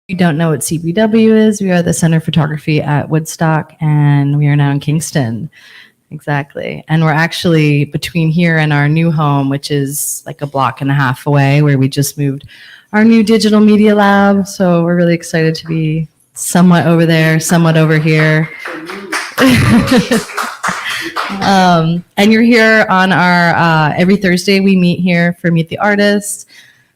you don't know what CBW is, we are the Center of Photography at Woodstock, and we are now in Kingston. Exactly. And we're actually between here and our new home, which is like a block and a half away, where we just moved our new digital media lab. So we're really excited to be somewhat over there, somewhat over here. And you're here on our, every Thursday we meet here for Meet the Artists.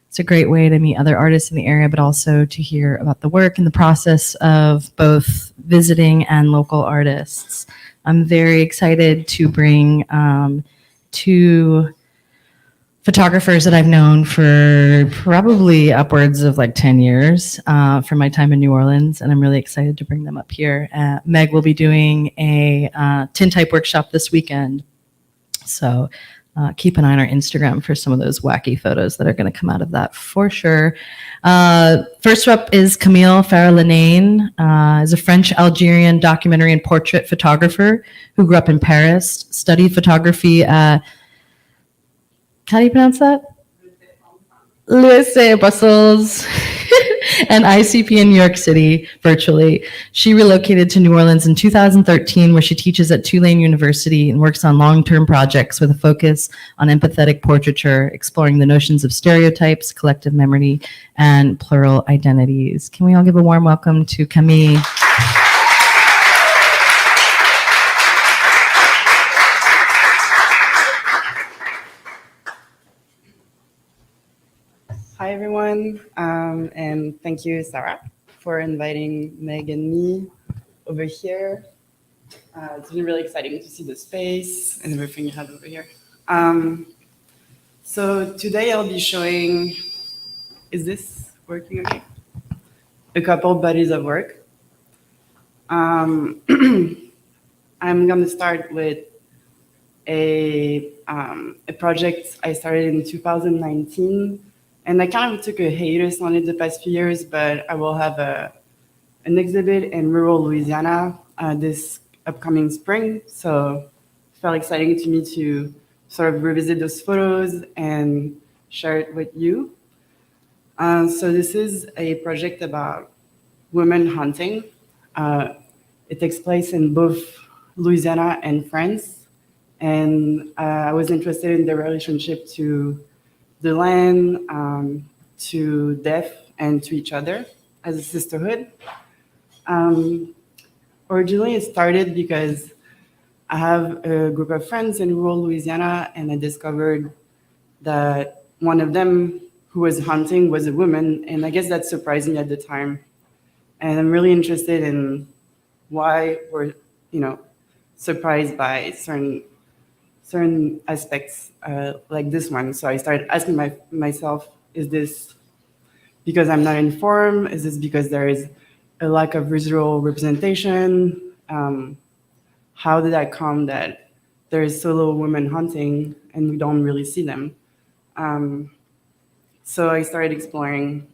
It's a great way to meet other artists in the area, but also to hear about the work and the process of both visiting and local artists. I'm very excited to bring two photographers that I've known for probably upwards of like 10 years from my time in New Orleans, and I'm really excited to bring them up here. Meg will be doing a tintype workshop this weekend, so keep an eye on our Instagram for some of those wacky photos that are going to come out of that for sure. First up is Camille Lenain, is a French-Algerian documentary and portrait photographer who grew up in Paris, studied photography at, how do you pronounce that? Louisiana, Brussels, and ICP in New York City virtually. She relocated to New Orleans in 2013, where she teaches at Tulane University and works on long-term projects with a focus on empathetic portraiture, exploring the notions of stereotypes, collective memory, and plural identities. Can we all give a warm welcome to Camille? Hi, everyone, and thank you, Sarah, for inviting Meg and me over here. It's been really exciting to see the space and everything you have over here. So today I'll be showing, is this working okay? A couple bodies of work. I'm going to start with a project I started in 2019. And I kind of took a hiatus on it the past few years, but I will have an exhibit in rural Louisiana this upcoming spring. So it felt exciting to me to sort of revisit those photos and share it with you. So this is a project about women hunting. It takes place in both Louisiana and France. And I was interested in the relationship to the land, to death, and to each other as a sisterhood. Originally, it started because I have a group of friends in rural Louisiana, and I discovered that one of them who was hunting was a woman, and I guess that surprised me at the time. And I'm really interested in why we're, surprised by certain aspects like this one. So I started asking myself, is this because I'm not informed? Is this because there is a lack of visual representation? How did that come that there is so little women hunting and we don't really see them? So I started exploring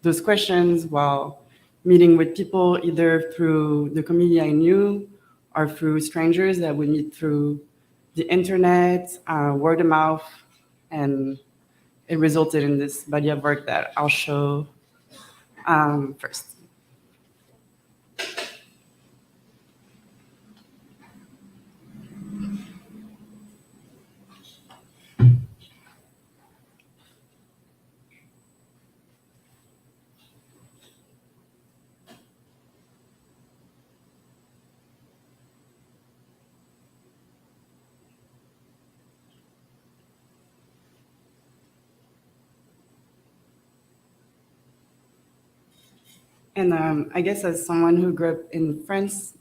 those questions while meeting with people, either through the community I knew or through strangers that would meet through the internet, word of mouth, and it resulted in this body of work that I'll show first. And I guess as someone who grew up in France,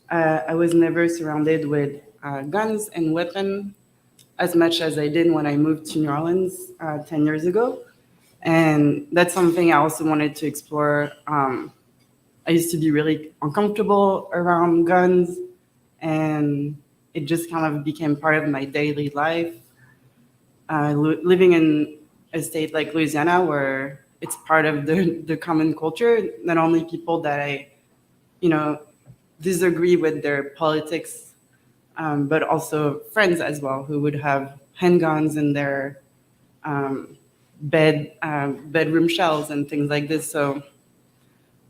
I was never surrounded with guns and weapons as much as I did when I moved to New Orleans 10 years ago. And that's something I also wanted to explore. I used to be really uncomfortable around guns, and it just kind of became part of my daily life. Living in a state like Louisiana, where it's part of the common culture, not only people that I, disagree with their politics, but also friends as well who would have handguns in their bedroom shelves and things like this. So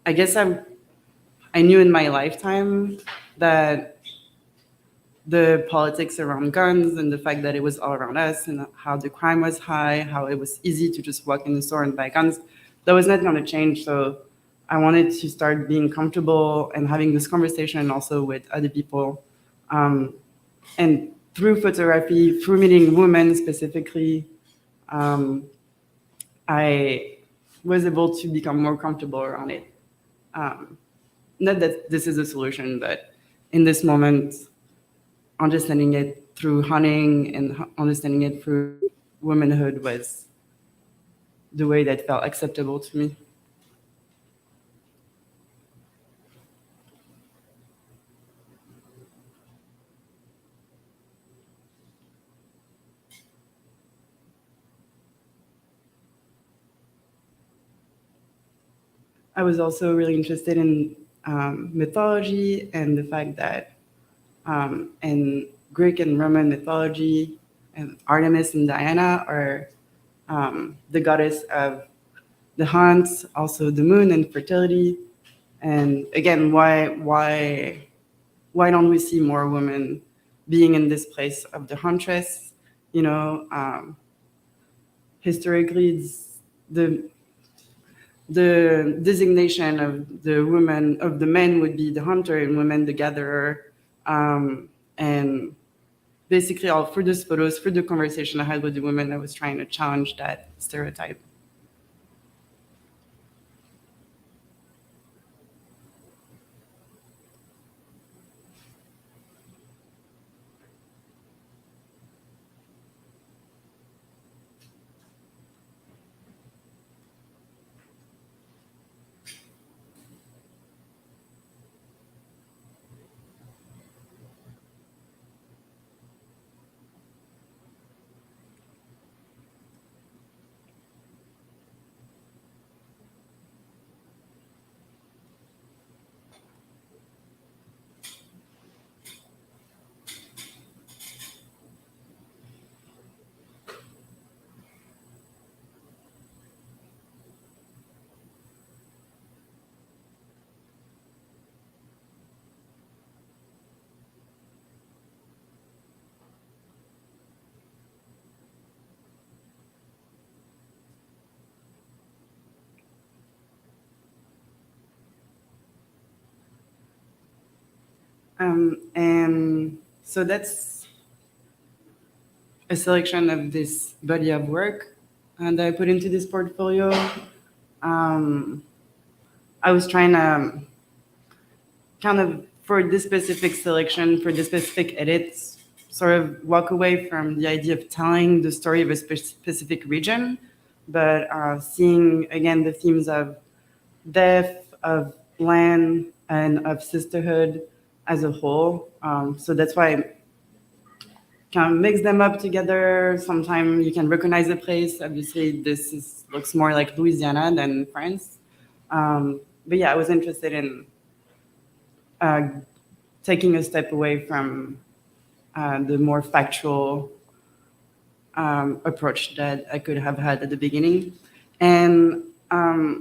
I guess I knew in my lifetime that the politics around guns and the fact that it was all around us and how the crime was high, how it was easy to just walk in the store and buy guns, that was not going to change. So I wanted to start being comfortable and having this conversation also with other people. And through photography, through meeting women specifically, I was able to become more comfortable around it. Not that this is a solution, but in this moment, understanding it through hunting and understanding it through womanhood was the way that felt acceptable to me. I was also really interested in mythology and the fact that in Greek and Roman mythology, and Artemis and Diana are the goddess of the hunt, also the moon and fertility. And again, why don't we see more women being in this place of the huntress? You know, historically, it's the designation of the woman of the men would be the hunter and women the gatherer. And basically, all through these photos, through the conversation I had with the women, I was trying to challenge that stereotype. And so that's a selection of this body of work that I put into this portfolio. I was trying to kind of, for this specific selection, for this specific edits, sort of walk away from the idea of telling the story of a specific region, but seeing again the themes of death, of land, and of sisterhood as a whole. So that's why I kind of mix them up together. Sometimes you can recognize the place. Obviously, looks more like Louisiana than France. But yeah, I was interested in taking a step away from the more factual approach that I could have had at the beginning. And I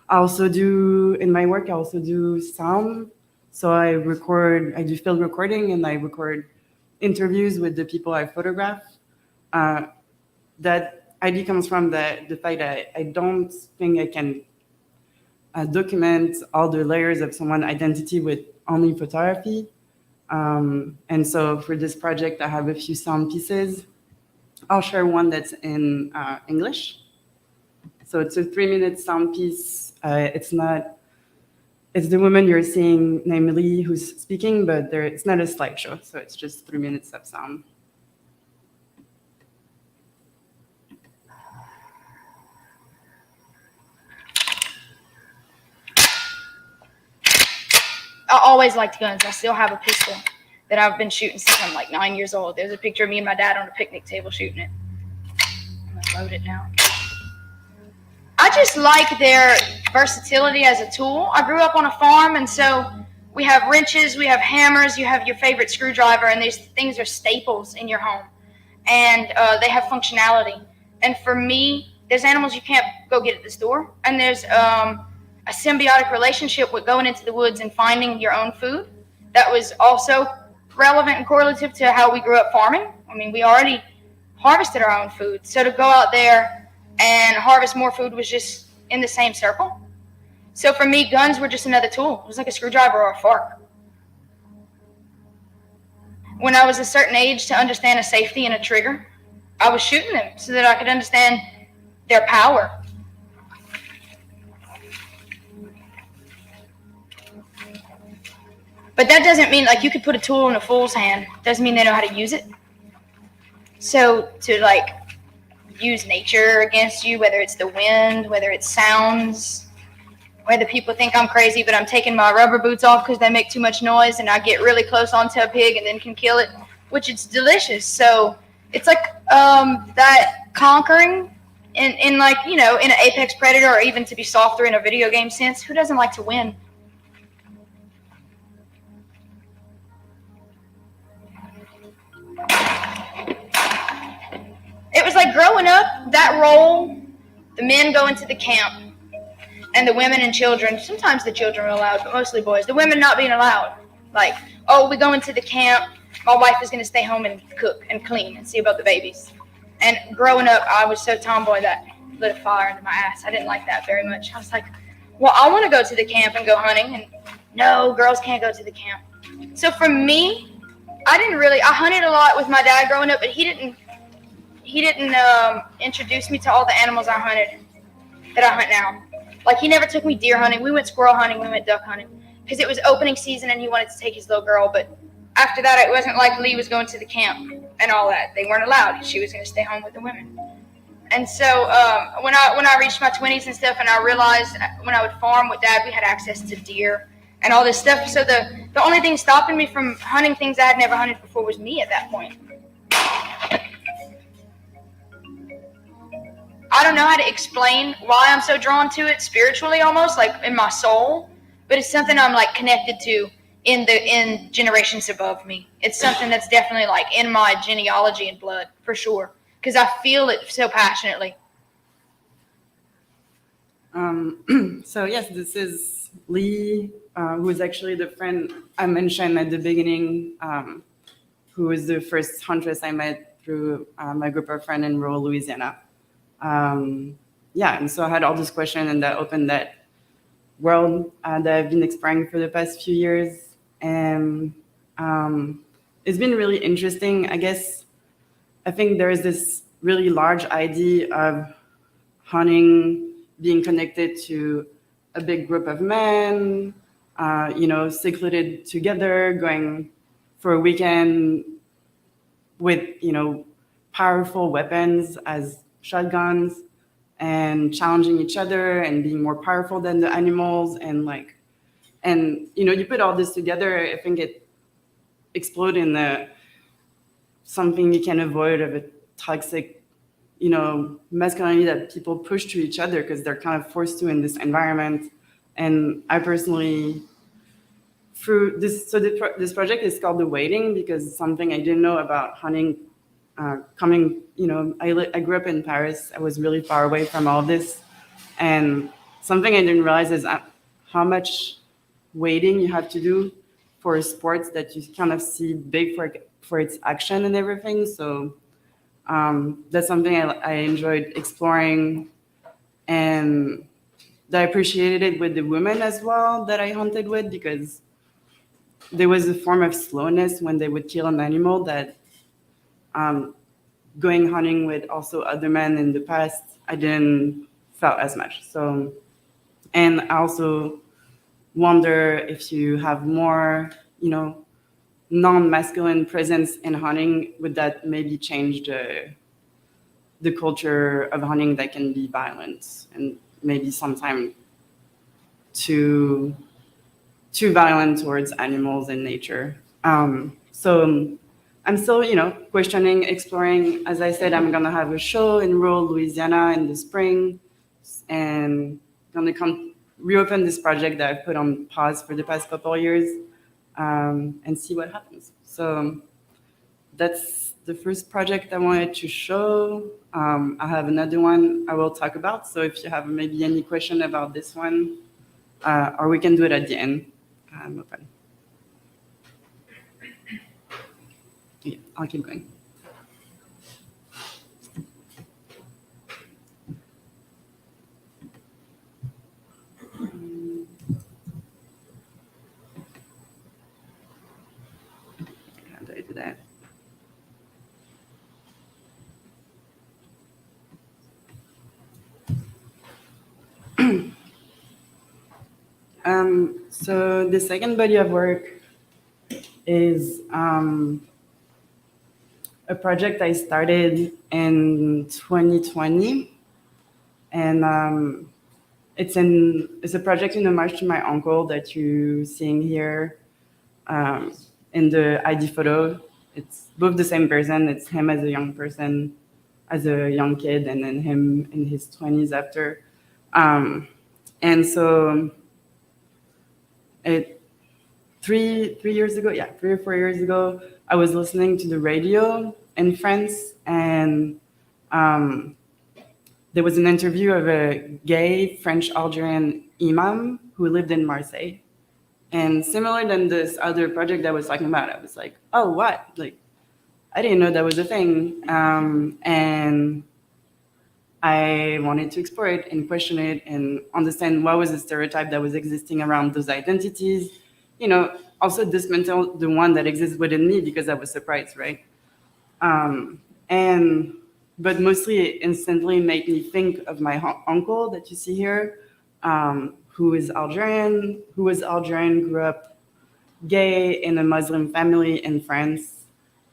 also do, in my work, I also do sound. So I do field recording and I record interviews with the people I photograph. That idea comes from the fact that I don't think I can document all the layers of someone's identity with only photography. And so for this project, I have a few sound pieces. I'll share one that's in English. So it's a 3-minute sound piece. It's the woman you're seeing, namely, who's speaking, but it's not a slideshow. So it's just 3 minutes of sound. I always liked guns. I still have a pistol that I've been shooting since I'm like 9 years old. There's a picture of me and my dad on a picnic table shooting it. I'm gonna load it now. I just like their versatility as a tool. I grew up on a farm, and so we have wrenches, we have hammers, you have your favorite screwdriver, and these things are staples in your home. And they have functionality. And for me, there's animals you can't go get at the store, and there's a symbiotic relationship with going into the woods and finding your own food. That was also relevant and correlative to how we grew up farming. I mean, we already harvested our own food. So to go out there and harvest more food was just in the same circle. So for me, guns were just another tool. It was like a screwdriver or a fork. When I was a certain age to understand a safety and a trigger, I was shooting them so that I could understand their power. But that doesn't mean, like, you could put a tool in a fool's hand. Doesn't mean they know how to use it. So to, like, use nature against you, whether it's the wind, whether it's sounds, whether people think I'm crazy, but I'm taking my rubber boots off because they make too much noise and I get really close onto a pig and then can kill it, which it's delicious. So it's like that conquering in like, you know, in an apex predator, or even to be softer in a video game sense. Who doesn't like to win? It was like growing up, that role, the men go into the camp and the women and children, sometimes the children are allowed, but mostly boys, the women not being allowed. Like, oh, we go into the camp, my wife is going to stay home and cook and clean and see about the babies. And growing up, I was so tomboy that lit a fire into my ass. I didn't like that very much. I was like, well, I want to go to the camp and go hunting, and no, girls can't go to the camp. So for me, I hunted a lot with my dad growing up, but he didn't introduce me to all the animals I hunted that I hunt now. Like, he never took me deer hunting. We went squirrel hunting. We went duck hunting because it was opening season and he wanted to take his little girl. But after that, it wasn't like Lee was going to the camp and all that. They weren't allowed. She was going to stay home with the women. And so when I reached my 20s and stuff, and I realized when I would farm with Dad, we had access to deer and all this stuff. So the only thing stopping me from hunting things I had never hunted before was me at that point. I don't know how to explain why I'm so drawn to it spiritually, almost like in my soul, but it's something I'm like connected to in generations above me. It's something that's definitely like in my genealogy and blood for sure, because I feel it so passionately. So yes, this is Lee, who is actually the friend I mentioned at the beginning, who was the first huntress I met through my group of friends in rural Louisiana. And so I had all this question, and that opened that world that I've been exploring for the past few years. And it's been really interesting. I think there is this really large idea of hunting being connected to a big group of men, secluded together, going for a weekend with, powerful weapons as shotguns, and challenging each other and being more powerful than the animals. And you put all this together, I think it explodes in something you can avoid of a toxic, masculinity that people push to each other because they're kind of forced to in this environment. And I personally, through this, so this project is called The Waiting because it's something I didn't know about hunting. I grew up in Paris. I was really far away from all this. And something I didn't realize is how much waiting you have to do for sports that you kind of see big for its action and everything. So that's something I enjoyed exploring, and that I appreciated it with the women as well that I hunted with, because there was a form of slowness when they would kill an animal that going hunting with also other men in the past, I didn't felt as much. So, and I also wonder if you have more, non-masculine presence in hunting, would that maybe change the culture of hunting that can be violent and maybe sometimes too violent towards animals and nature. So I'm still, questioning, exploring. As I said, I'm gonna have a show in rural Louisiana in the spring, and gonna reopen this project that I've put on pause for the past couple of years, and see what happens. So that's the first project I wanted to show. I have another one I will talk about. So if you have maybe any question about this one, or we can do it at the end. I'm open. Yeah, I'll keep going. How do I do that? So the second body of work is a project I started in 2020, and it's a project in homage to my uncle that you're seeing here in the ID photo. It's both the same person. It's him as a young person, as a young kid, and then him in his 20s after. And so it 3 years ago, 3 or 4 years ago, I was listening to the radio in France, and there was an interview of a gay French Algerian imam who lived in Marseille. And similar than this other project I was talking about, I was like, oh, what? Like, I didn't know that was a thing. And I wanted to explore it and question it and understand what was the stereotype that was existing around those identities. You know, also dismantle the one that exists within me because I was surprised, right? But mostly it instantly made me think of my uncle that you see here, who was Algerian, grew up gay in a Muslim family in France.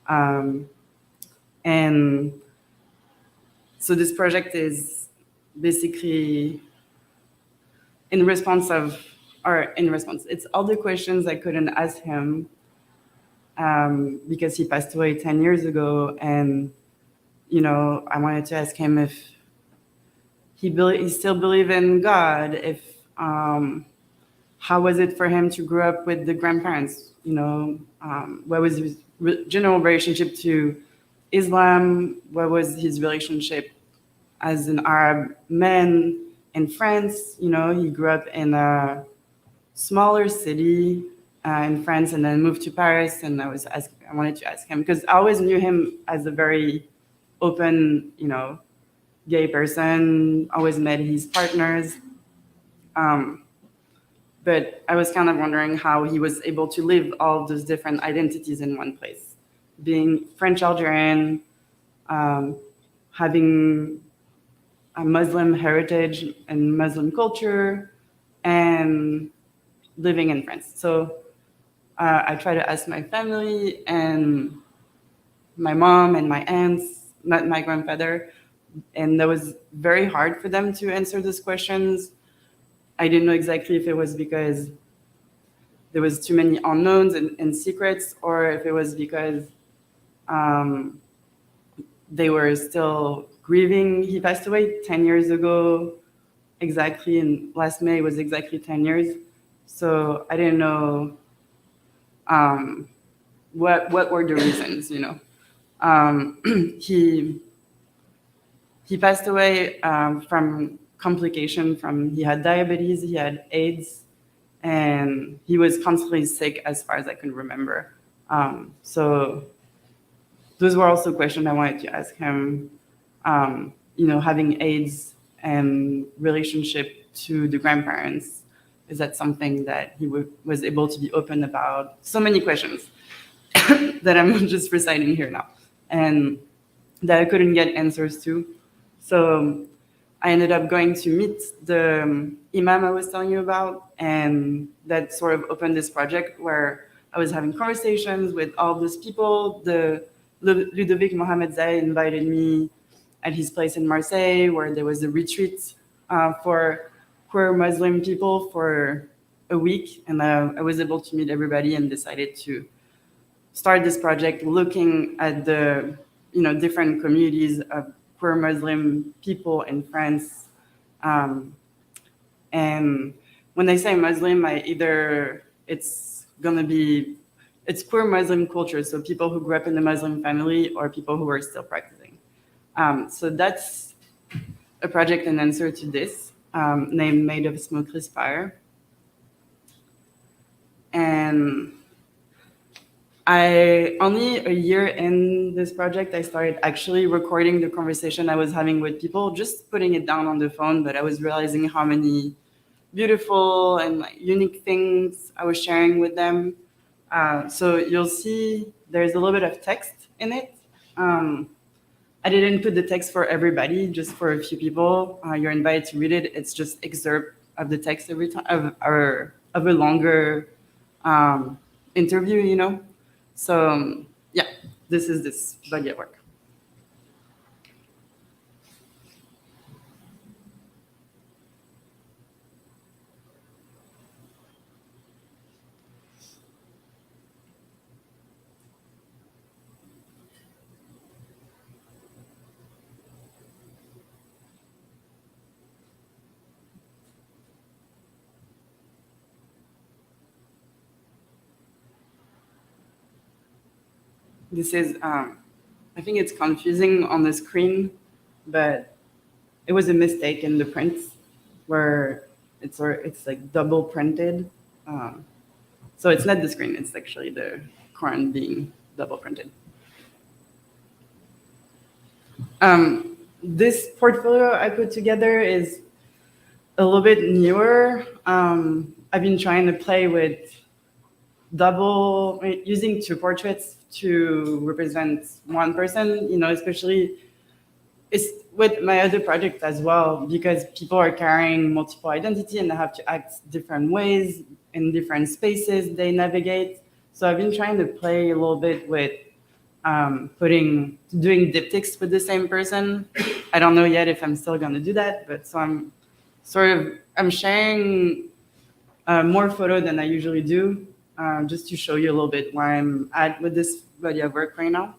And so this project is basically it's all the questions I couldn't ask him because he passed away 10 years ago. And, you know, I wanted to ask him if he still believed in God, if how was it for him to grow up with the grandparents, you know, what was his general relationship to Islam, what was his relationship as an Arab man in France. You know, he grew up in a smaller city in France and then moved to Paris. And I wanted to ask him because I always knew him as a very open, you know, gay person, always met his partners. But I was kind of wondering how he was able to live all of those different identities in one place, being French Algerian, having a Muslim heritage and Muslim culture, and living in France. So I try to ask my family and my mom and my aunts, not my grandfather, and that was very hard for them to answer those questions. I didn't know exactly if it was because there was too many unknowns and secrets, or if it was because they were still grieving. He passed away 10 years ago, exactly, and last May was exactly 10 years. So I didn't know what were the reasons, you know. He passed away from complication he had diabetes, he had AIDS, and he was constantly sick as far as I can remember. So those were also questions I wanted to ask him. You know, having AIDS and relationship to the grandparents, is that something that he was able to be open about? So many questions that I'm just reciting here now, and that I couldn't get answers to. So I ended up going to meet the imam I was telling you about, and that sort of opened this project where I was having conversations with all those people. The Ludovic Mohamed Zay invited me at his place in Marseille, where there was a retreat for queer Muslim people for a week, and I was able to meet everybody and decided to start this project looking at the different communities of queer Muslim people in France. And when I say Muslim, it's queer Muslim culture, so people who grew up in a Muslim family or people who are still practicing. So that's a project and answer to this, named Made of Smokeless Fire. And I only a year in this project, I started actually recording the conversation I was having with people, just putting it down on the phone. But I was realizing how many beautiful and like unique things I was sharing with them. So you'll see there's a little bit of text in it. I didn't put the text for everybody, just for a few people. You're invited to read it. It's just excerpt of the text every time of a longer interview, you know. So yeah, this is this body of work. This is, I think it's confusing on the screen, but it was a mistake in the print where it's like double printed. So it's not the screen, it's actually the Quran being double printed. This portfolio I put together is a little bit newer. I've been trying to play with using two portraits to represent one person, you know, especially it's with my other project as well, because people are carrying multiple identity and they have to act different ways in different spaces they navigate. So I've been trying to play a little bit with doing diptychs with the same person. I don't know yet if I'm still gonna do that, but so I'm sharing more photo than I usually do, just to show you a little bit where I'm at with this body of work right now.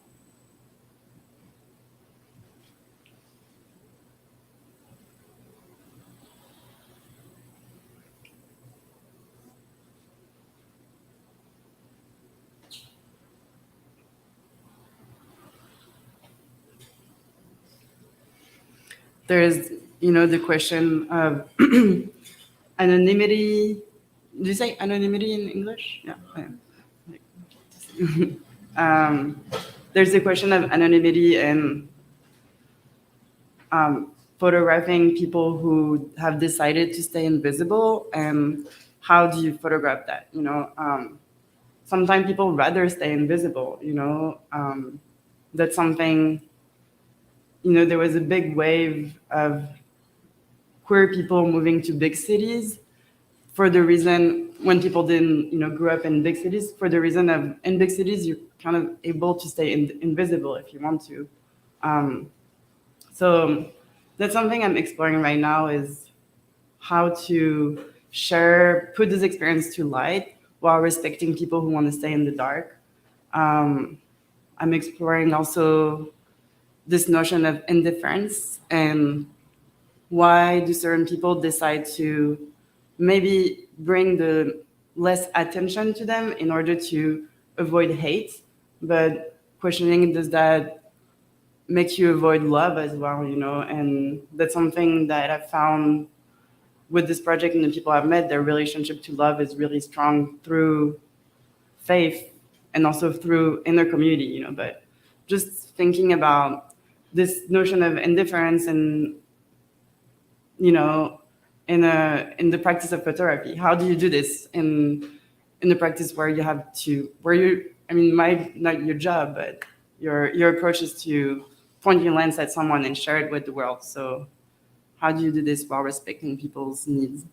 There's, you know, the question of anonymity. Did you say anonymity in English? Yeah. There's the question of anonymity and photographing people who have decided to stay invisible, and how do you photograph that? You know, sometimes people rather stay invisible. You know, that's something. You know, there was a big wave of queer people moving to big cities for the reason when people didn't, you know, grew up in big cities, for the reason of in big cities you're kind of able to stay invisible if you want to. So that's something I'm exploring right now, is how to put this experience to light while respecting people who want to stay in the dark. I'm exploring also this notion of indifference, and why do certain people decide to maybe bring the less attention to them in order to avoid hate, but questioning, does that make you avoid love as well, you know? And that's something that I've found with this project and the people I've met. Their relationship to love is really strong through faith and also through inner community, you know. But just thinking about this notion of indifference and, you know, in the practice of photography, how do you do this in the practice where you have to, where you, I mean, not your job, but your approach is to point your lens at someone and share it with the world. So how do you do this while respecting people's needs?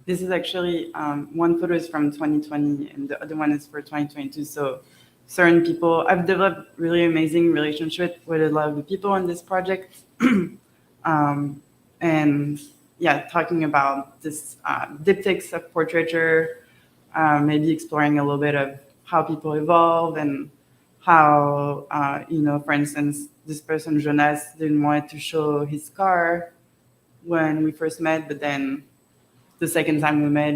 this is actually one photo is from 2020 and the other one is for 2022. So certain people, I've developed really amazing relationship with a lot of the people on this project. And yeah, talking about this diptychs of portraiture, maybe exploring a little bit of how people evolve and how, for instance, this person, Jonas, didn't want to show his car when we first met, but then the second time we met,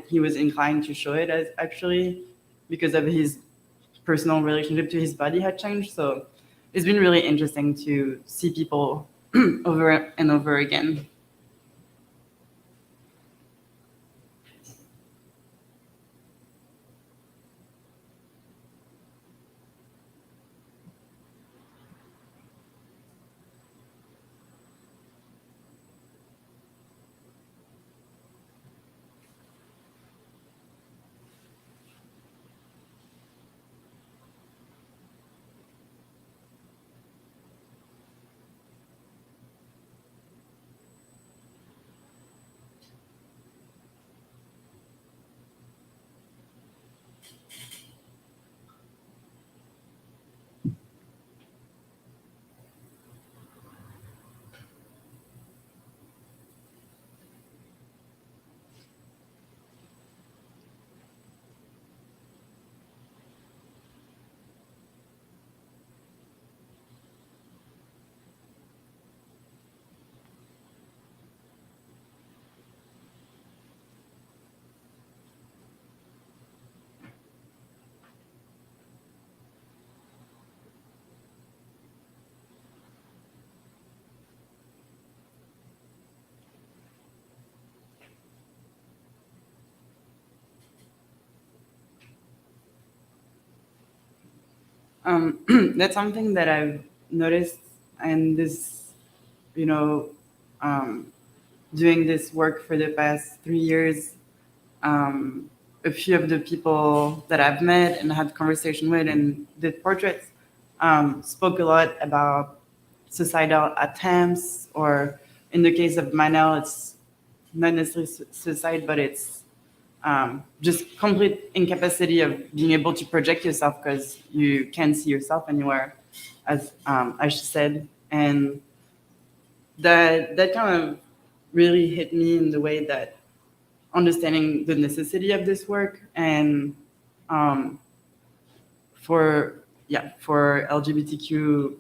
he was inclined to show it as actually because of his personal relationship to his body had changed. So it's been really interesting to see people over and over again. That's something that I've noticed, and this, you know, um, doing this work for the past 3 years. A few of the people that I've met and had conversation with and did portraits spoke a lot about suicidal attempts, or in the case of Manel, it's not necessarily suicide, but it's just complete incapacity of being able to project yourself because you can't see yourself anywhere, as she said, and that kind of really hit me in the way that understanding the necessity of this work and um, for LGBTQ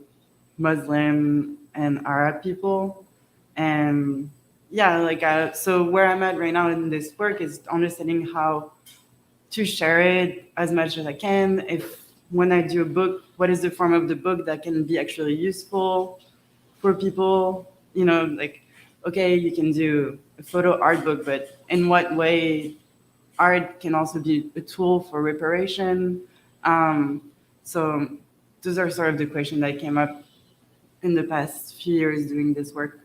Muslim and Arab people. And yeah, so where I'm at right now in this work is understanding how to share it as much as I can. If when I do a book, what is the form of the book that can be actually useful for people? Okay, you can do a photo art book, but in what way art can also be a tool for reparation? Um, so those are sort of the questions that came up in the past few years doing this work.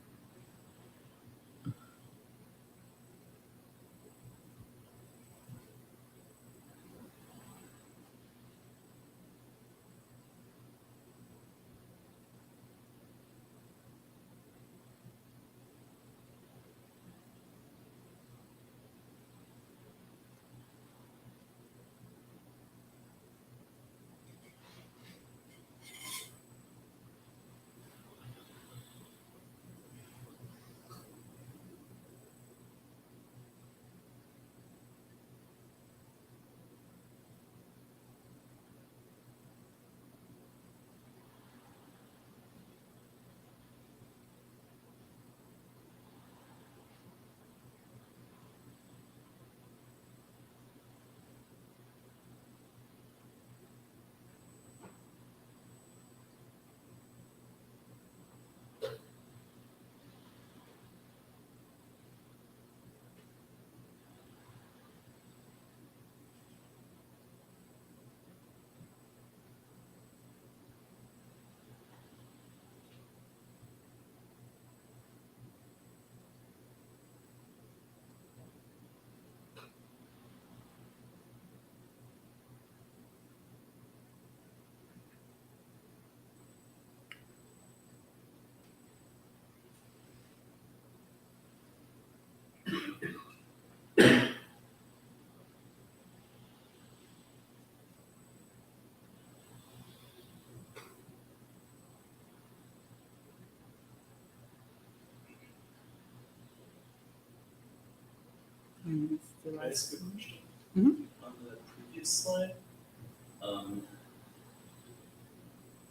think it's the Can I last. ask a question? Mhm. On the previous slide,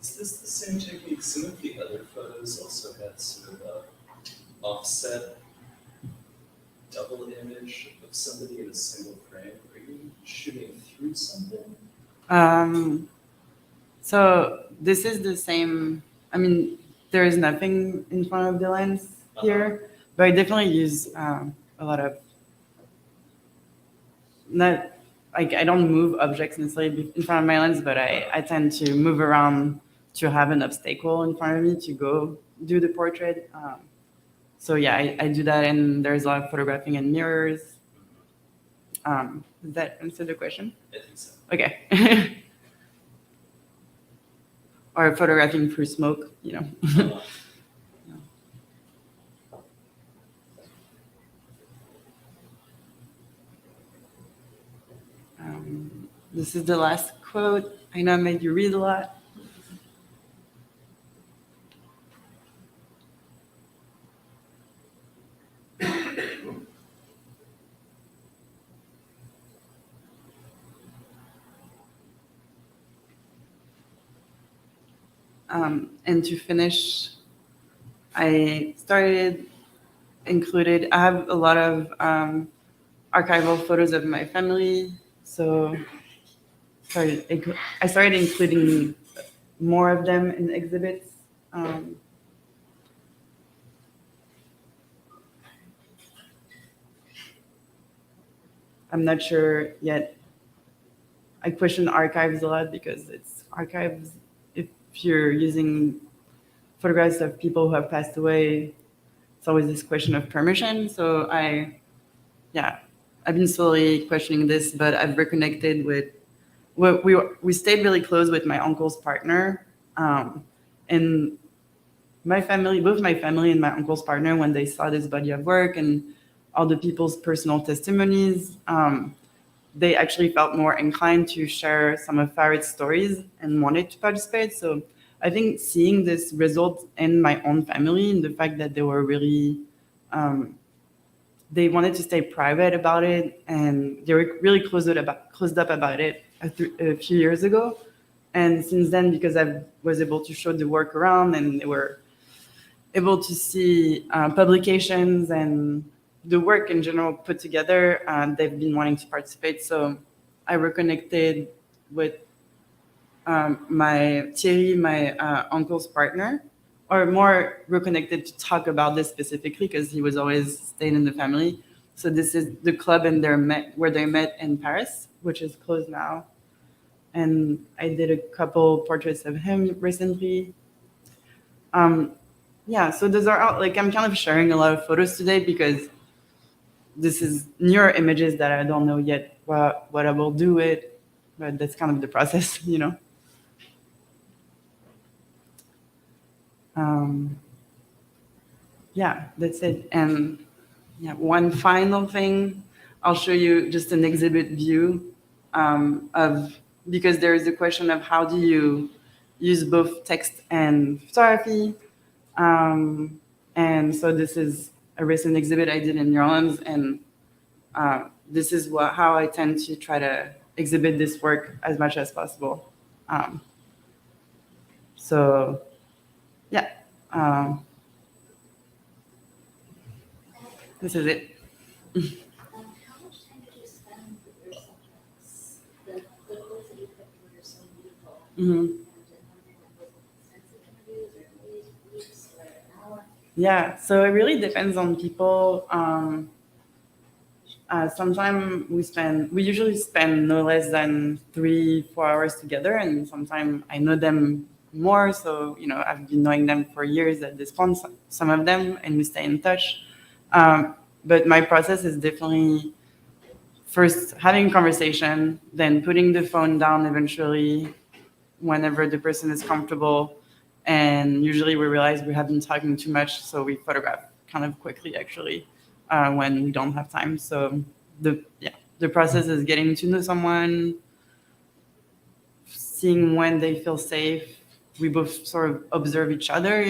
is this the same technique? Some of the other photos also had sort of a offset double image of somebody in a single frame. Are you shooting through something? So this is the same. I mean, there is nothing in front of the lens here, but I definitely use a lot of not like I don't move objects necessarily in front of my lens, but I tend to move around to have an obstacle in front of me to go do the portrait. So yeah, I do that, and there's a lot of photographing in mirrors. Does that answer the question? I think so. Okay. Or photographing through smoke, you know. This is the last quote. I know I made you read a lot. And to finish, I have a lot of archival photos of my family. So I started including more of them in exhibits. I'm not sure yet. I question archives a lot because it's archives. If you're using photographs of people who have passed away, it's always this question of permission. So I've been slowly questioning this, but I've reconnected with. We stayed really close with my uncle's partner, and my family, both my family and my uncle's partner, when they saw this body of work and all the people's personal testimonies, they actually felt more inclined to share some of Farid's stories and wanted to participate. So I think seeing this result in my own family and the fact that they were really, they wanted to stay private about it, and they were really closed up about it a few years ago. And since then, because I was able to show the work around and they were able to see publications and the work in general put together, they've been wanting to participate. So I reconnected with Thierry, my uncle's partner, or more reconnected to talk about this specifically because he was always staying in the family. So this is the club where they met in Paris, which is closed now. And I did a couple portraits of him recently. So those are all, like, I'm kind of sharing a lot of photos today because this is newer images that I don't know yet what I will do with, but that's kind of the process, you know. That's it. And one final thing, I'll show you just an exhibit view because there is a question of how do you use both text and photography. And so this is a recent exhibit I did in New Orleans, and this is how I tend to try to exhibit this work as much as possible. This is it. How much time did you spend with your subjects? The photos that you picked were so beautiful. Mm-hmm. Weeks or an hour? Yeah, so it really depends on people. Sometimes we usually spend no less than 3-4 hours together, and sometimes I know them more. So, you know, I've been knowing them for years at this point, some of them, and we stay in touch. But my process is definitely first having a conversation, then putting the phone down eventually whenever the person is comfortable. And usually we realize we have been talking too much, so we photograph kind of quickly, actually, when we don't have time. So the process is getting to know someone, seeing when they feel safe. We both sort of observe each other,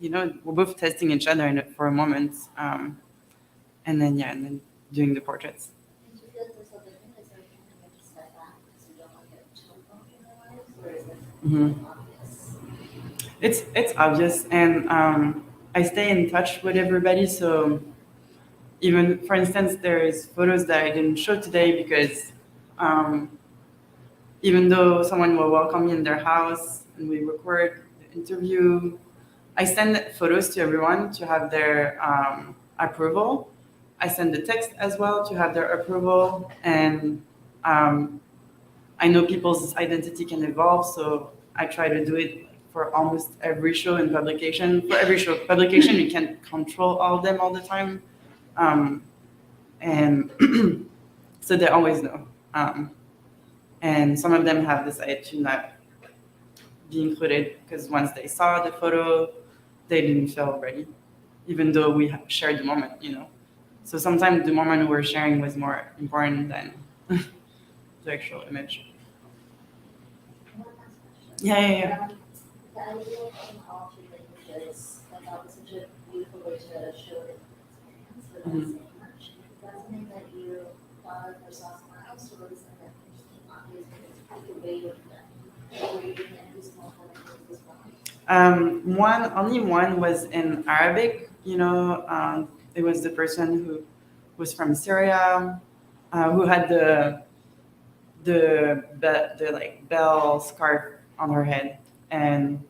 you know, we're both testing each other for a moment. and then doing the portraits. And do you feel like there's a limit? Is there a time you have to step back because you don't want to get choked on in your lives, or is it obvious? It's obvious, and I stay in touch with everybody. So even, for instance, there is photos that I didn't show today because even though someone will welcome me in their house and we record the interview, I send photos to everyone to have their approval. I send the text as well to have their approval, and I know people's identity can evolve, so I try to do it for almost every show and publication. For every show publication, you can't control all of them all the time, and so they always know. And some of them have decided to not be included because once they saw the photo, they didn't feel ready, even though we shared the moment, So sometimes the moment we're sharing was more important than the actual image. One last question. Yeah. The idea of all three languages, I thought was such a beautiful way to show the experience without saying much. Is that something that you thought of or saw somewhere else, or was something that just came obvious because the way of reading and using multiple languages as well? Only one was in Arabic. It was the person who was from Syria, who had the like bell scarf on her head, and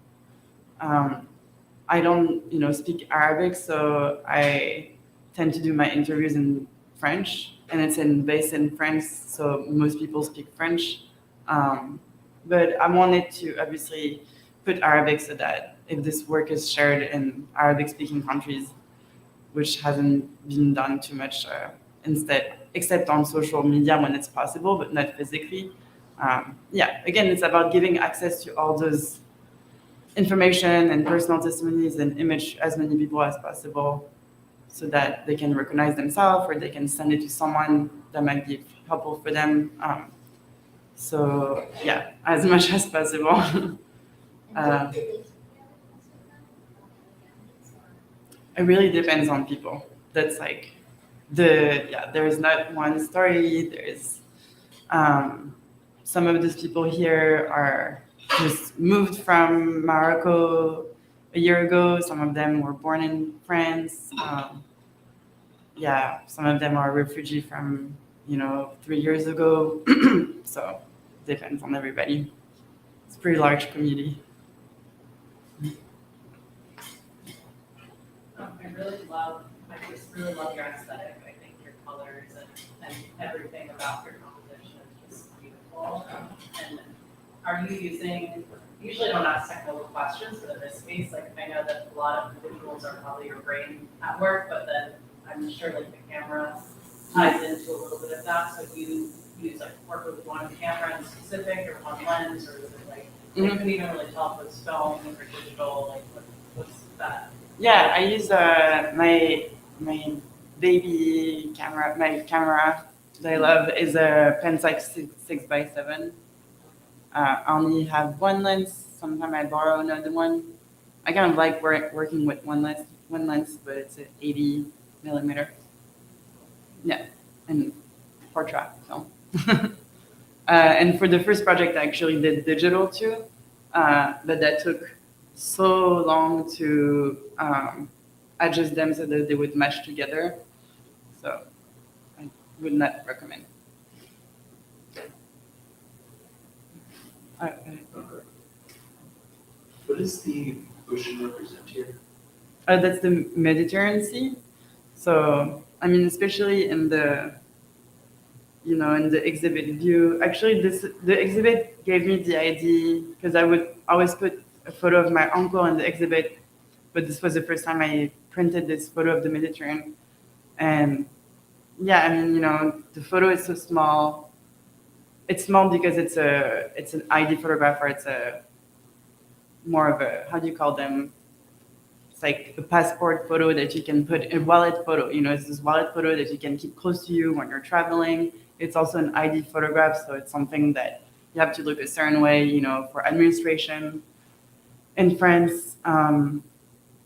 I don't speak Arabic, so I tend to do my interviews in French, and it's based in France, so most people speak French. But I wanted to obviously put Arabic so that if this work is shared in Arabic-speaking countries, which hasn't been done too much except on social media when it's possible, but not physically. Again, it's about giving access to all those information and personal testimonies and image as many people as possible so that they can recognize themselves or they can send it to someone that might be helpful for them. As much as possible. And did they take It really depends on people. That's like there's not one story. There's some of these people here are just moved from Morocco a year ago. Some of them were born in France. Some of them are refugee from 3 years ago. So depends on everybody. It's a pretty large community. I just really love your aesthetic. I think your colors and everything about your composition is just beautiful. And are you usually I don't ask technical questions, but in this case, like I know that a lot of visuals are probably your brain at work, but then I'm sure like the camera ties into a little bit of that. So do you use work with one camera in specific or one lens, or is it I couldn't even really tell if it's film or digital, what's that? Yeah, I use my baby camera. My camera that I love is a Pentax 6x7. I only have one lens. Sometimes I borrow another one. I kind of like working with one lens, but it's an 80 millimeter. Yeah, and portrait film. And for the first project, I actually did digital too, but that took so long to adjust them so that they would mesh together. So I would not recommend. What does the ocean represent here? That's the Mediterranean Sea. So especially in the in the exhibit view. Actually, the exhibit gave me the idea because I would always put a photo of my uncle in the exhibit, but this was the first time I printed this photo of the Mediterranean. And the photo is so small. It's small because it's an ID photograph, or it's a more of a, how do you call them? It's like a passport photo that you can put, a wallet photo. It's this wallet photo that you can keep close to you when you're traveling. It's also an ID photograph, so it's something that you have to look a certain way, for administration in France.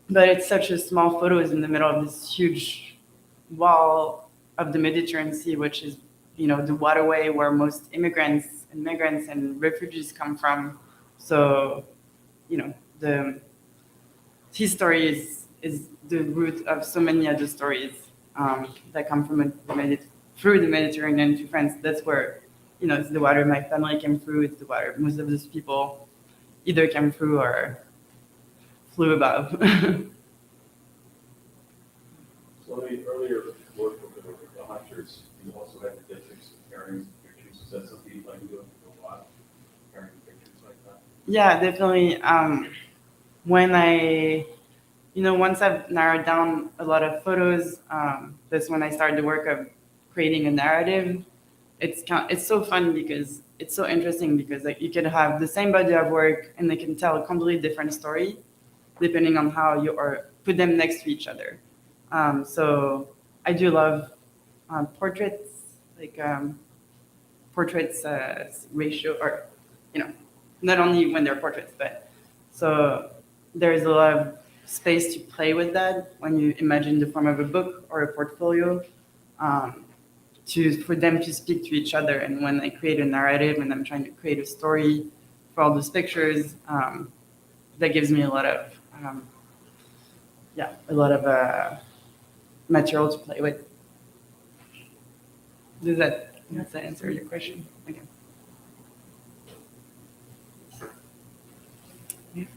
But it's such a small photo, is in the middle of this huge wall of the Mediterranean Sea, which is, the waterway where most immigrants and refugees come from. So, the history is the root of so many other stories that come from through the Mediterranean to France. That's where, it's the water my family came through. It's the water most of those people either came through or flew above. So the earlier work with the hunters, you also had the districts carrying pictures. Is that something you'd like to do a lot? Carrying pictures like that? Yeah, definitely. When once I've narrowed down a lot of photos, that's when I started the work of creating a narrative. It's so fun because it's so interesting because like you can have the same body of work and they can tell a completely different story depending on how you or put them next to each other. So I do love portraits, like portraits ratio, or not only when they're portraits, but so there's a lot of space to play with that when you imagine the form of a book or a portfolio, for them to speak to each other. And when I create a narrative and I'm trying to create a story for all those pictures, that gives me a lot of material to play with. Does that answer your question? Okay.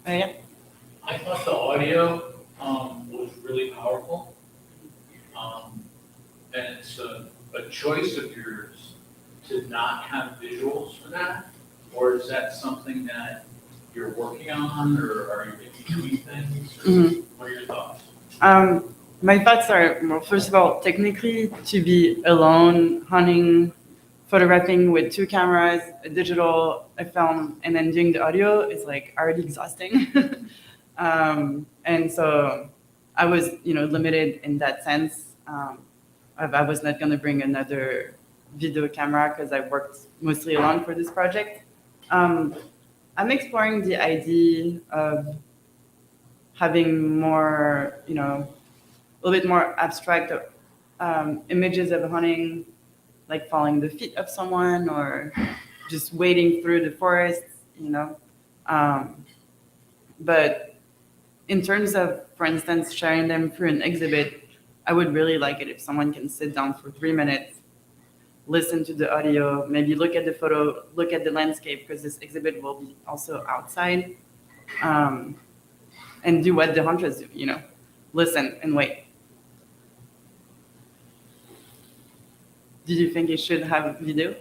Yeah. I thought the audio was really powerful. And it's a choice of yours to not have visuals for that? Or is that something that you're working on, or are you in between things? Mhm. What are your thoughts? My thoughts are, well, first of all, technically, to be alone, hunting, photographing with two cameras, a digital, a film, and then doing the audio is like already exhausting. And so I was, limited in that sense. I was not going to bring another video camera because I worked mostly alone for this project. I'm exploring the idea of having more, a little bit more abstract images of hunting, like following the feet of someone or just wading through the forest, But in terms of, for instance, sharing them through an exhibit, I would really like it if someone can sit down for 3 minutes, listen to the audio, maybe look at the photo, look at the landscape, because this exhibit will be also outside, and do what the hunters do, listen and wait. Did you think it should have video?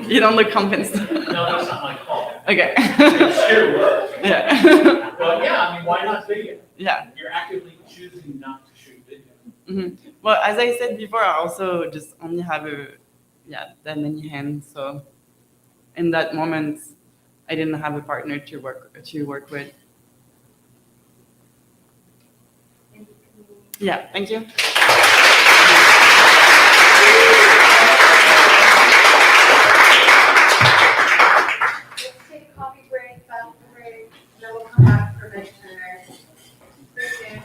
You don't look convinced. No, that's not my call. Okay. It's your work. Yeah. But yeah, I mean, why not video? Yeah. You're actively choosing not to shoot video. Mm-hmm. Well, as I said before, I also just only have that many hands. So in that moment, I didn't have a partner to work with. Yeah. Thank you. Let's take a coffee break, bathroom break, then we'll come back for vegetarian. Very soon.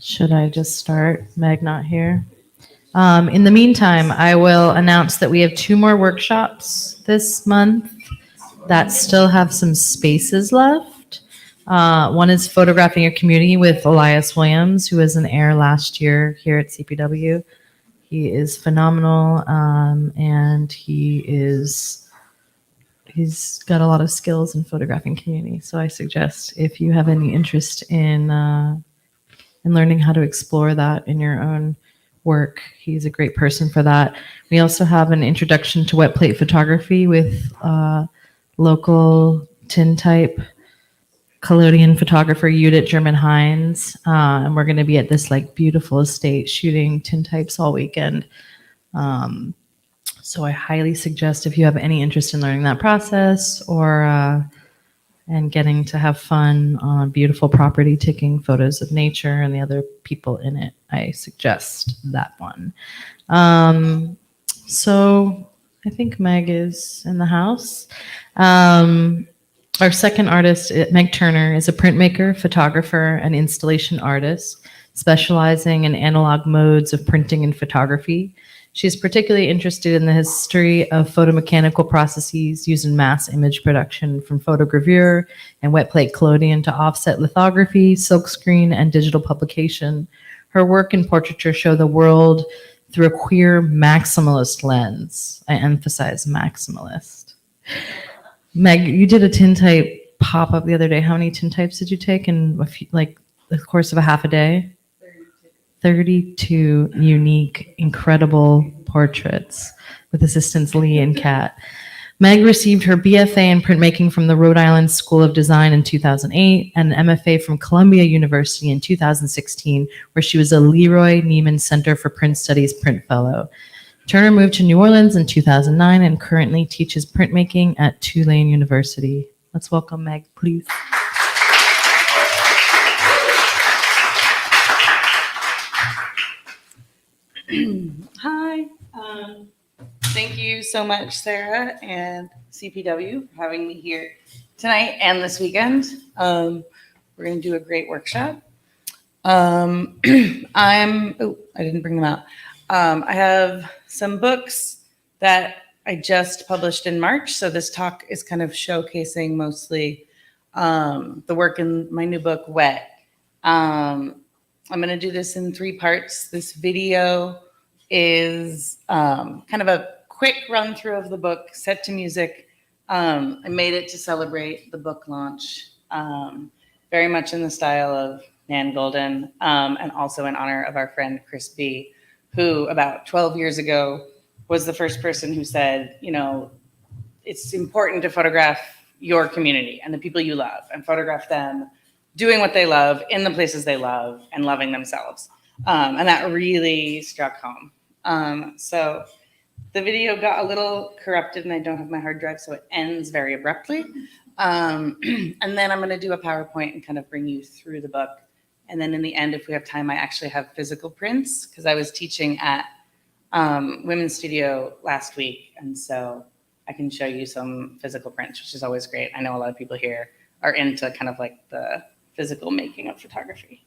Should I just start? Meg not here. In the meantime, I will announce that we have 2 more workshops this month that still have some spaces left. One is Photographing Your Community with Elias Williams, who was an air last year here at CPW. He is phenomenal, and he's got a lot of skills in photographing community. So I suggest if you have any interest in learning how to explore that in your own work, he's a great person for that. We also have an introduction to wet plate photography with local tintype collodion photographer Judith German Hines, and we're going to be at this like beautiful estate shooting tintypes all weekend. So I highly suggest if you have any interest in learning that process or and getting to have fun on beautiful property, taking photos of nature and the other people in it, I suggest that one. So I think Meg is in the house. Our second artist, Meg Turner, is a printmaker, photographer, and installation artist, specializing in analog modes of printing and photography. She's particularly interested in the history of photomechanical processes used in mass image production, from photogravure and wet plate collodion to offset lithography, silkscreen, and digital publication. Her work in portraiture show the world through a queer maximalist lens. I emphasize maximalist. Meg, you did a tintype pop-up the other day. How many tintypes did you take in the course of a half a day? 32 unique, incredible portraits with assistants Lee and Kat. Meg received her BFA in printmaking from the Rhode Island School of Design in 2008 and an MFA from Columbia University in 2016, where she was a Leroy Newman Center for Print Studies Print Fellow. Turner moved to New Orleans in 2009 and currently teaches printmaking at Tulane University. Let's welcome Meg, please. Hi. Thank you so much, Sarah and CPW, for having me here tonight and this weekend. We're going to do a great workshop. I didn't bring them out. I have some books that I just published in March. So this talk is kind of showcasing mostly the work in my new book, Wet. I'm going to do this in 3 parts. This video is kind of a quick run through of the book, set to music. I made it to celebrate the book launch, very much in the style of Nan Golden, and also in honor of our friend Chris B., who about 12 years ago was the first person who said, you know, it's important to photograph your community and the people you love and photograph them doing what they love in the places they love and loving themselves. And that really struck home. So the video got a little corrupted and I don't have my hard drive, so it ends very abruptly. And then I'm going to do a PowerPoint and kind of bring you through the book. And then in the end, if we have time, I actually have physical prints because I was teaching at Women's Studio last week. And so I can show you some physical prints, which is always great. I know a lot of people here are into kind of like the physical making of photography.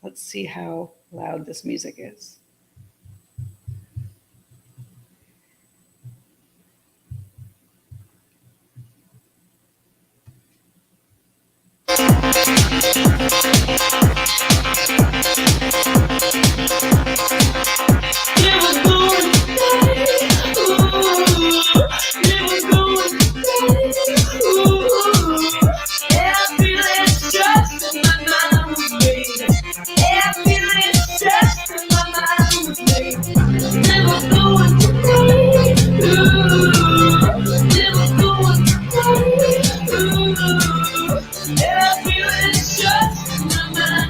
Let's see how loud this music is. My mind.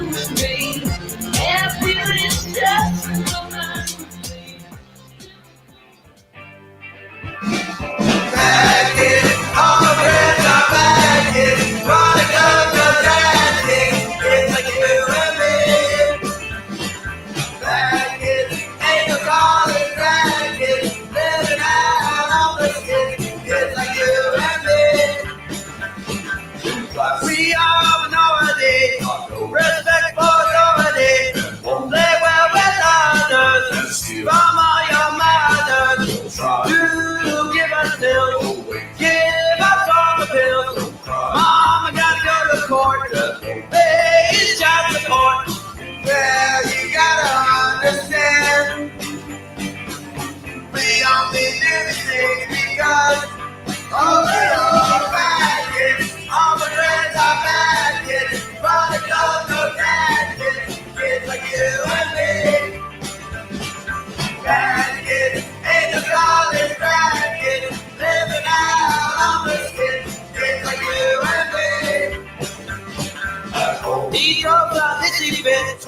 He drove the hissy fit.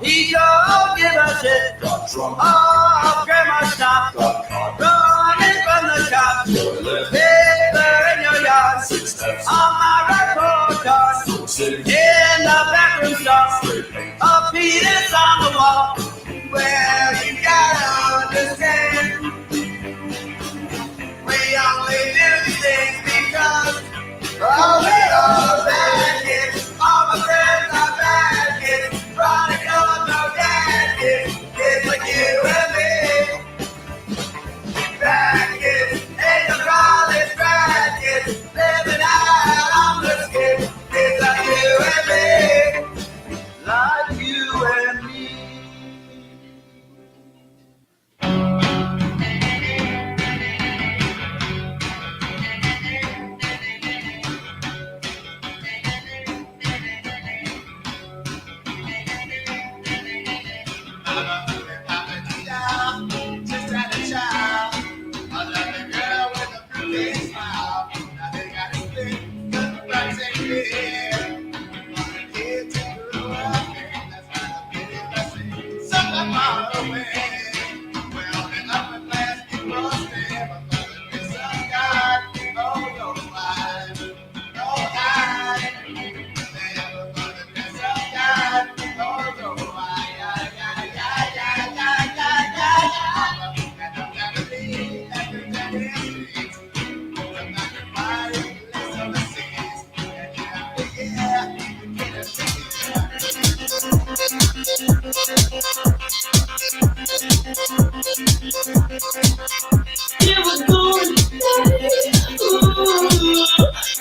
He drove give a shit. Oh, grandma's not running from the cops. Paper in your yard. On my report card. In the bathroom stall. A penis on the wall. Well, you gotta understand. We only do these things because we are bad kids. All my friends are bad kids. Prodigal, no dad kids. Kids like you and me. Bad kids, in the college bad kids. Living out on the skid. Kids like you and me. Like you and me. Just had a child. I love the girl with a pretty smile. Now they got a split, cause the price ain't fair. Want the kid to grow up, and that's not a pity blessing. Something far away. Well, the upper class people stand, but for the grace of God, oh, no, why? No, I. Never for the grace of God, oh, no, why? It was going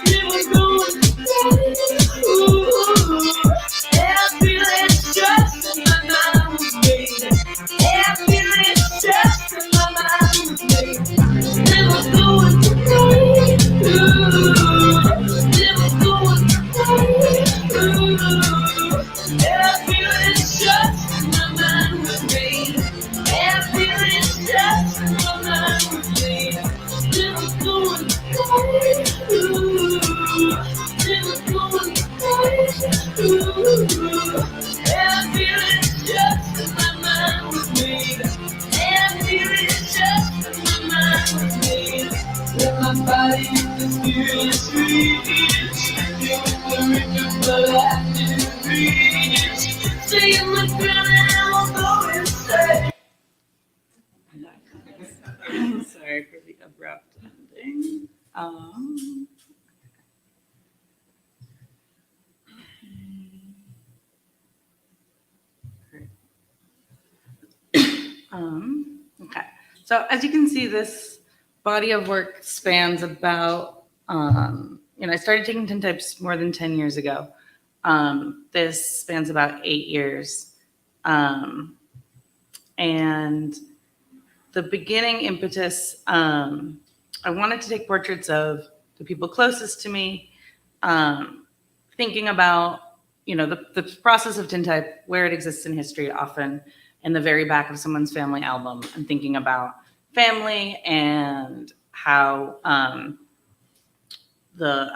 it was going every little stress in my mind was made. Every little stress in my mind was made. It was going it was going every little stress in my mind was made. Every little stress in my mind was made. It was going it was going every little stress in my mind was made. Every little stress in my mind was made. With my body is the serious reach. It was the riches, but I didn't reach. Saying my girl and I will go insane. Sorry for the abrupt ending. Okay. So as you can see, this body of work spans about, I started taking tintypes more than 10 years ago. This spans about 8 years. And the beginning impetus, I wanted to take portraits of the people closest to me, thinking about, the process of tintype, where it exists in history, often in the very back of someone's family album, and thinking about family and how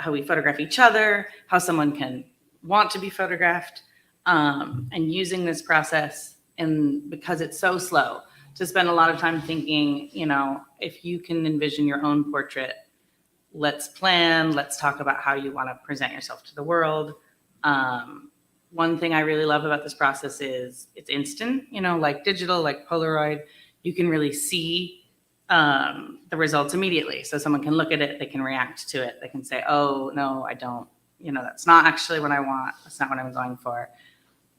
we photograph each other, how someone can want to be photographed, and using this process, and because it's so slow, to spend a lot of time thinking, if you can envision your own portrait, let's plan, let's talk about how you want to present yourself to the world. One thing I really love about this process is it's instant, like digital, like Polaroid. You can really see the results immediately. So someone can look at it, they can react to it. They can say, oh, no, I don't, that's not actually what I want. That's not what I'm going for.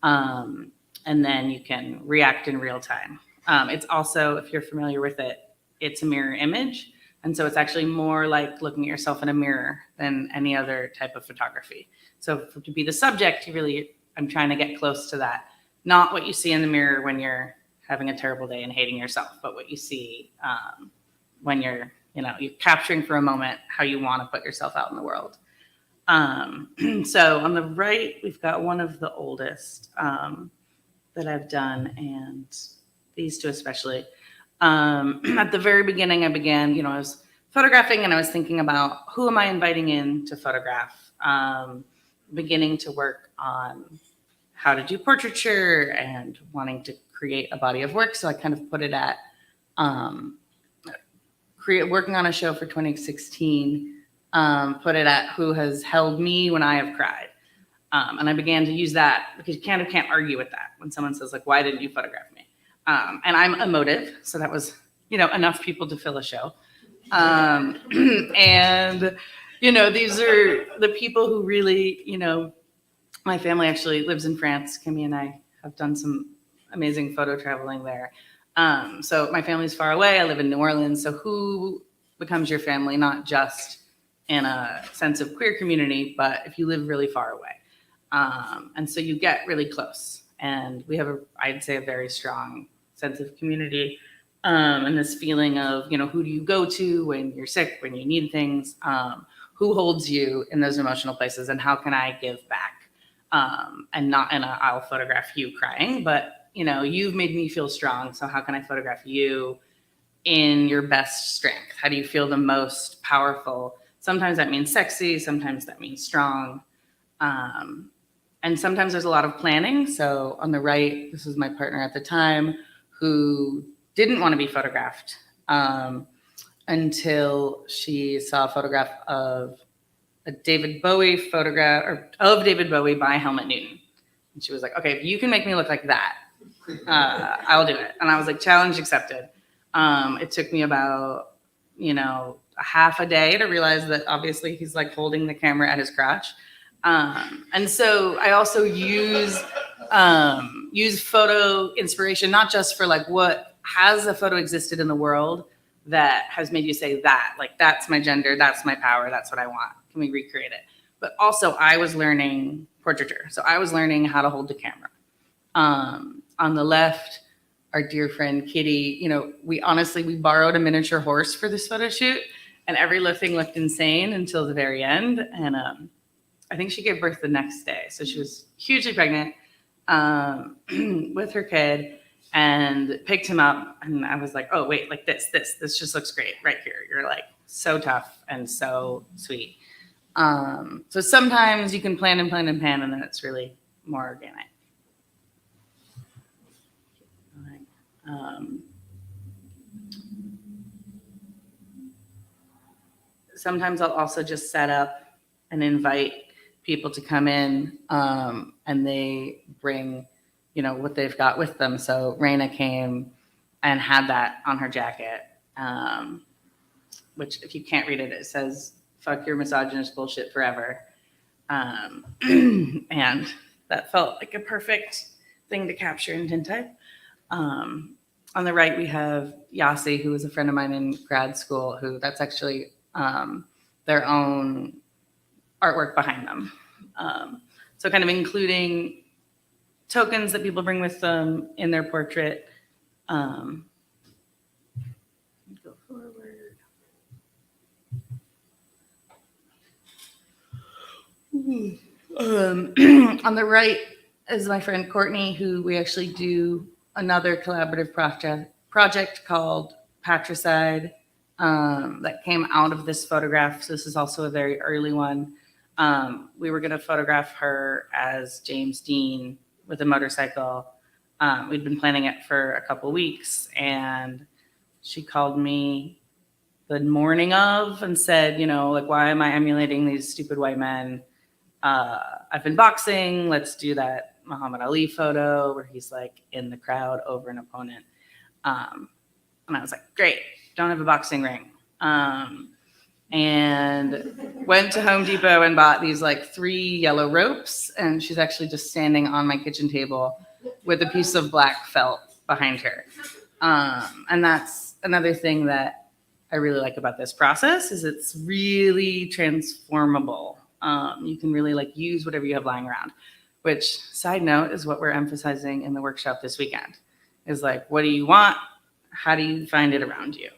And then you can react in real time. It's also, if you're familiar with it, it's a mirror image. And so it's actually more like looking at yourself in a mirror than any other type of photography. So to be the subject, I'm trying to get close to that. Not what you see in the mirror when you're having a terrible day and hating yourself, but what you see when you're capturing for a moment how you want to put yourself out in the world. So on the right, we've got one of the oldest that I've done, and these two especially. At the very beginning, I began, I was photographing and I was thinking about who am I inviting in to photograph? beginning to work on how to do portraiture and wanting to create a body of work. So I kind of put it at working on a show for 2016, put it at who has held me when I have cried. And I began to use that because you can't argue with that when someone says, like, why didn't you photograph me? And I'm emotive, so that was, enough people to fill a show. And, these are the people who really, my family actually lives in France. Camille and I have done some amazing photo traveling there. So my family's far away. I live in New Orleans. So who becomes your family, not just in a sense of queer community, but if you live really far away. And so you get really close. And we have, I'd say, a very strong sense of community. And this feeling of, who do you go to when you're sick, when you need things, who holds you in those emotional places, and how can I give back? And not in a, I'll photograph you crying, but, you've made me feel strong. So how can I photograph you in your best strength? How do you feel the most powerful? Sometimes that means sexy. Sometimes that means strong. And sometimes there's a lot of planning. So on the right, this was my partner at the time who didn't want to be photographed until she saw a photograph of a David Bowie photograph, or of David Bowie by Helmut Newton. And she was like, okay, if you can make me look like that, I'll do it. And I was like, challenge accepted. It took me about, a half a day to realize that obviously he's like holding the camera at his crotch. And so I also use photo inspiration, not just for like what has a photo existed in the world that has made you say that, like, that's my gender, that's my power, that's what I want. Can we recreate it? But also I was learning portraiture. So I was learning how to hold the camera. On the left, our dear friend Kitty, we borrowed a miniature horse for this photo shoot, and every thing looked insane until the very end. And I think she gave birth the next day. So she was hugely pregnant with her kid, and picked him up. And I was like, oh, wait, like this just looks great right here. You're like so tough and so sweet. So sometimes you can plan, and then it's really more organic. Sometimes I'll also just set up and invite people to come in, and they bring, what they've got with them. So Raina came and had that on her jacket, which if you can't read it, it says, fuck your misogynist bullshit forever. And that felt like a perfect thing to capture in tintype. On the right, we have Yasi, who was a friend of mine in grad school, who that's actually their own artwork behind them. So kind of including tokens that people bring with them in their portrait. Go forward. On the right is my friend Courtney, who we actually do another collaborative project called Patricide that came out of this photograph. So this is also a very early one. We were going to photograph her as James Dean with a motorcycle. We'd been planning it for a couple weeks, and she called me the morning of and said, like, why am I emulating these stupid white men? I've been boxing. Let's do that Muhammad Ali photo where he's like in the crowd over an opponent. And I was like, great, don't have a boxing ring. And went to Home Depot and bought these like 3 yellow ropes. And she's actually just standing on my kitchen table with a piece of black felt behind her. And that's another thing that I really like about this process is it's really transformable. You can really like use whatever you have lying around, which, side note, is what we're emphasizing in the workshop this weekend is like, what do you want? How do you find it around you?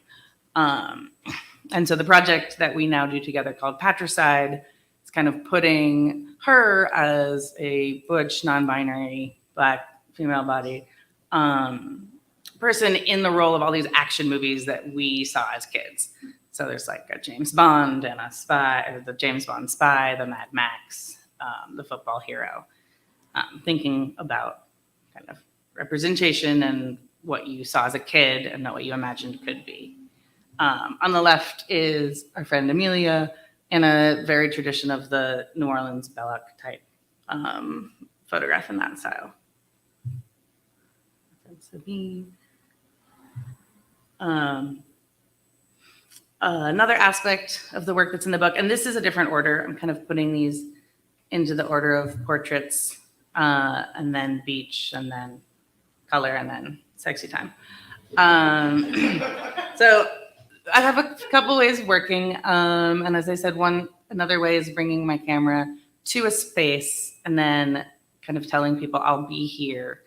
And so the project that we now do together called Patricide is kind of putting her as a butch, non-binary, Black, female body person in the role of all these action movies that we saw as kids. So there's like a James Bond and a spy, the James Bond spy, the Mad Max, the football hero, thinking about kind of representation and what you saw as a kid and not what you imagined could be. On the left is our friend Amelia in a very tradition of the New Orleans Belloc type photograph in that style. Another aspect of the work that's in the book, and this is a different order. I'm kind of putting these into the order of portraits, and then beach, and then color, and then sexy time. So I have a couple ways of working, and as I said, another way is bringing my camera to a space and then kind of telling people I'll be here.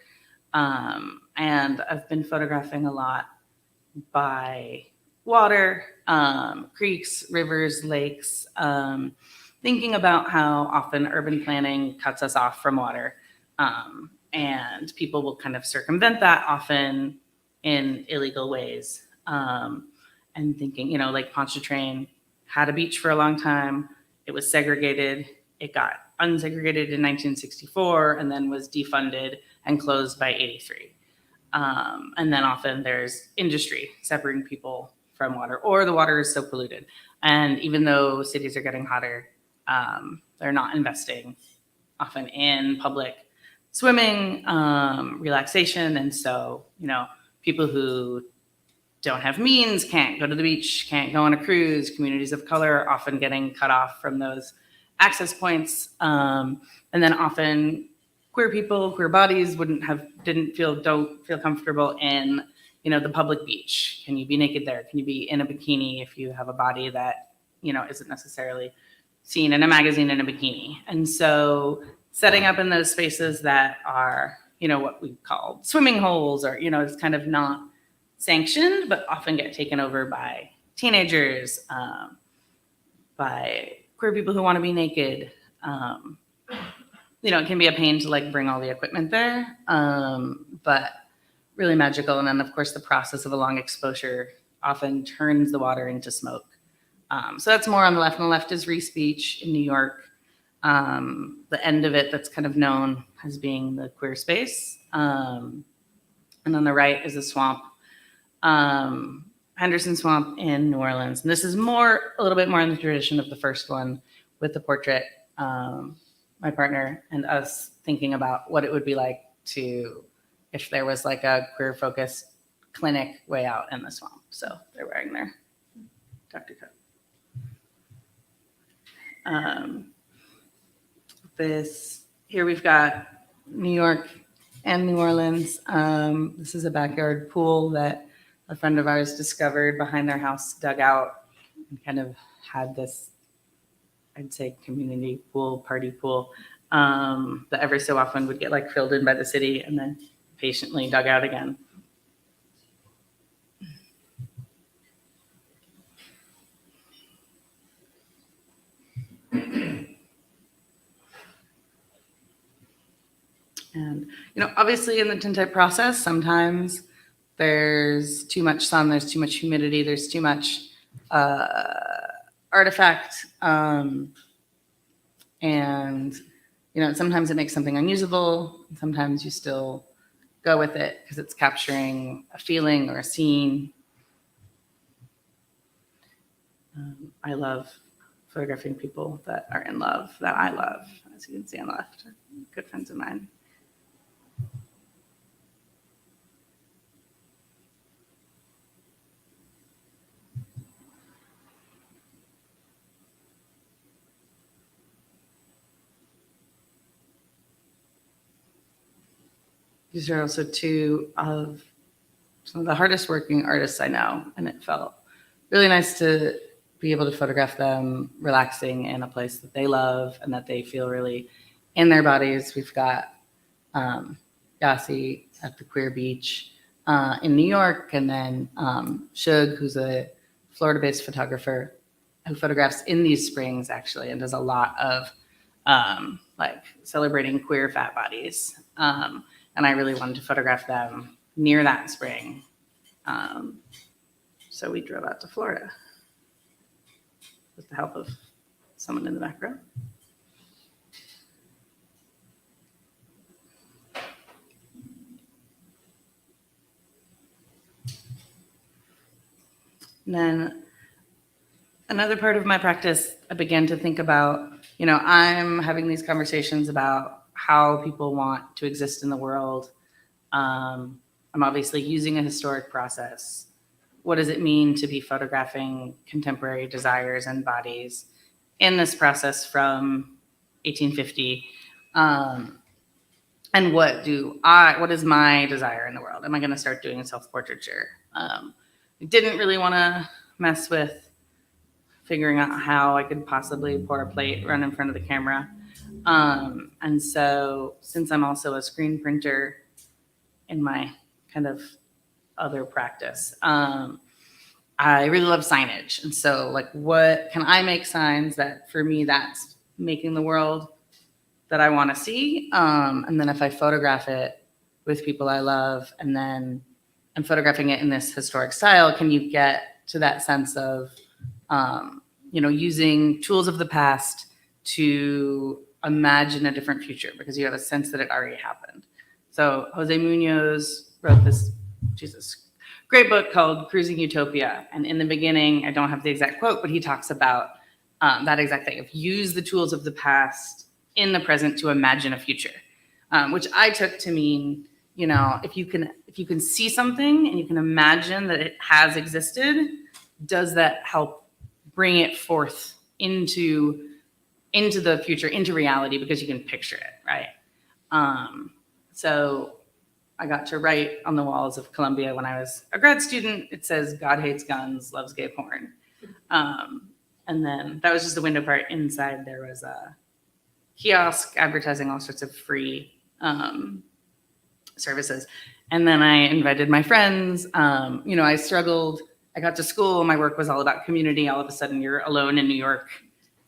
And I've been photographing a lot by water, creeks, rivers, lakes, thinking about how often urban planning cuts us off from water. And people will kind of circumvent that often in illegal ways. And thinking, Lake Pontchartrain had a beach for a long time. It was segregated. It got unsegregated in 1964 and then was defunded and closed by 83. And then often there's industry separating people from water, or the water is so polluted. And even though cities are getting hotter, they're not investing often in public swimming, relaxation. And so, people who don't have means can't go to the beach, can't go on a cruise. Communities of color are often getting cut off from those access points. And then often queer people, queer bodies don't feel comfortable in, the public beach. Can you be naked there? Can you be in a bikini if you have a body that, isn't necessarily seen in a magazine in a bikini? And so setting up in those spaces that are, what we call swimming holes, or, it's kind of not sanctioned, but often get taken over by teenagers, by queer people who want to be naked. It can be a pain to bring all the equipment there, but really magical. And then of course the process of a long exposure often turns the water into smoke. So that's more on the left. On the left is Reese Beach in New York. The end of it that's kind of known as being the queer space. And on the right is a swamp, Henderson Swamp in New Orleans. And this is a little bit more in the tradition of the first one with the portrait, my partner and us thinking about what it would be like if there was a queer focused clinic way out in the swamp. So they're wearing their Dr. coat. Here we've got New York and New Orleans. This is a backyard pool that a friend of ours discovered behind their house, dug out, and kind of had this, I'd say, community pool, party pool, that every so often would get filled in by the city and then patiently dug out again. And, obviously in the tintype process, sometimes there's too much sun, there's too much humidity, there's too much artifact. And, sometimes it makes something unusable. Sometimes you still go with it because it's capturing a feeling or a scene. I love photographing people that are in love, that I love, as you can see on the left, good friends of mine. These are also two of some of the hardest working artists I know, and it felt really nice to be able to photograph them relaxing in a place that they love and that they feel really in their bodies. We've got Yasi at the Queer Beach in New York, and then Shug, who's a Florida-based photographer who photographs in these springs actually and does a lot of celebrating queer fat bodies. And I really wanted to photograph them near that spring. So we drove out to Florida with the help of someone in the back row. And then another part of my practice, I began to think about, I'm having these conversations about how people want to exist in the world. I'm obviously using a historic process. What does it mean to be photographing contemporary desires and bodies in this process from 1850? And what is my desire in the world? Am I going to start doing self-portraiture? I didn't really want to mess with figuring out how I could possibly pour a plate, run in front of the camera. And so since I'm also a screen printer in my kind of other practice, I really love signage. And so like, what can I make signs that for me, that's making the world that I want to see? And then if I photograph it with people I love, and then I'm photographing it in this historic style, can you get to that sense of, using tools of the past to imagine a different future because you have a sense that it already happened. So Jose Munoz wrote this, great book called Cruising Utopia. And in the beginning, I don't have the exact quote, but he talks about that exact thing of use the tools of the past in the present to imagine a future, which I took to mean, if you can see something and you can imagine that it has existed, does that help bring it forth into the future, into reality, because you can picture it, right? So I got to write on the walls of Columbia when I was a grad student. It says, "God hates guns, loves gay porn." And then that was just the window part. Inside there was a kiosk advertising all sorts of free services. And then I invited my friends. I struggled. I got to school. My work was all about community. All of a sudden, you're alone in New York.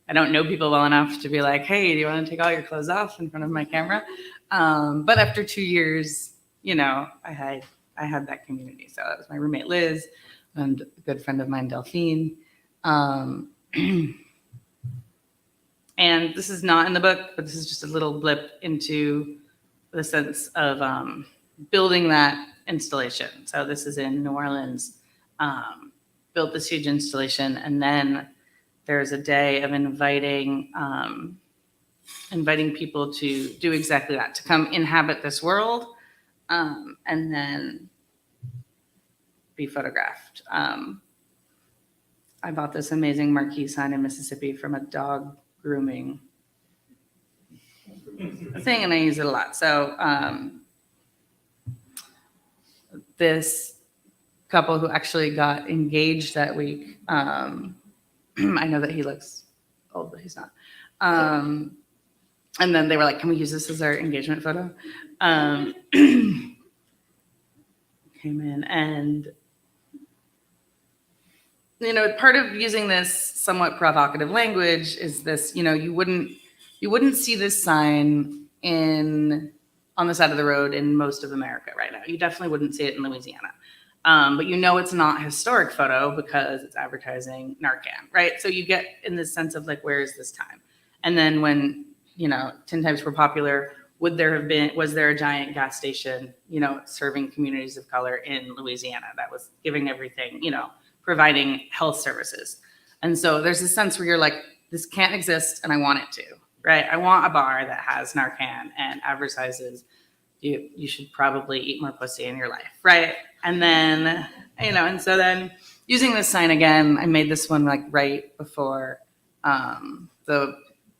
I don't know people well enough to be like, "Hey, do you want to take all your clothes off in front of my camera?" But after 2 years, I had that community. So that was my roommate, Liz, and a good friend of mine, Delphine. And this is not in the book, but this is just a little blip into the sense of building that installation. So this is in New Orleans, built this huge installation. And then there's a day of inviting people to do exactly that, to come inhabit this world, and then be photographed. I bought this amazing marquee sign in Mississippi from a dog grooming thing, and I use it a lot. So this couple who actually got engaged that week, I know that he looks old, but he's not. And then they were like, "Can we use this as our engagement photo?" Came in, and part of using this somewhat provocative language is this. You wouldn't see this sign on the side of the road in most of America right now. You definitely wouldn't see it in Louisiana. But it's not a historic photo because it's advertising Narcan, right? So you get in this sense of like, where is this time? And then when, tintypes were popular, was there a giant gas station, serving communities of color in Louisiana that was giving everything, providing health services? And so there's a sense where you're like, this can't exist and I want it to, right? I want a bar that has Narcan and advertises you should probably eat more pussy in your life, right? And then, and so then using this sign again, I made this one like right before the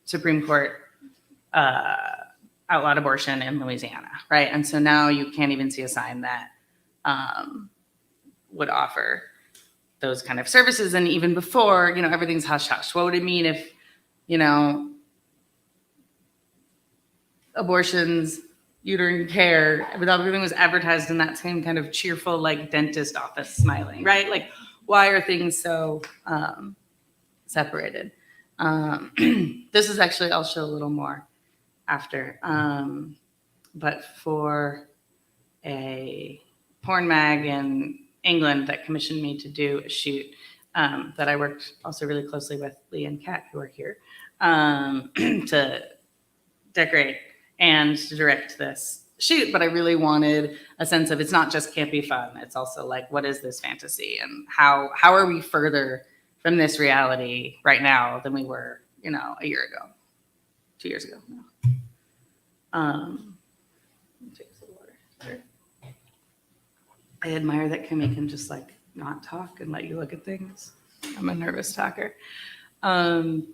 Supreme Court outlawed abortion in Louisiana, right? And so now you can't even see a sign that would offer those kind of services. And even before, everything's hush hush. What would it mean if, abortions, uterine care, everything was advertised in that same kind of cheerful, like dentist office smiling, right? Like, why are things so separated? This is actually, I'll show a little more after, but for a porn mag in England that commissioned me to do a shoot that I worked also really closely with Lee and Kat, who are here, to decorate and to direct this shoot, but I really wanted a sense of it's not just campy fun. It's also like, what is this fantasy, and how are we further from this reality right now than we were, a year ago, 2 years ago. Take some water. There. I admire that Camille can just like not talk and let you look at things. I'm a nervous talker. 2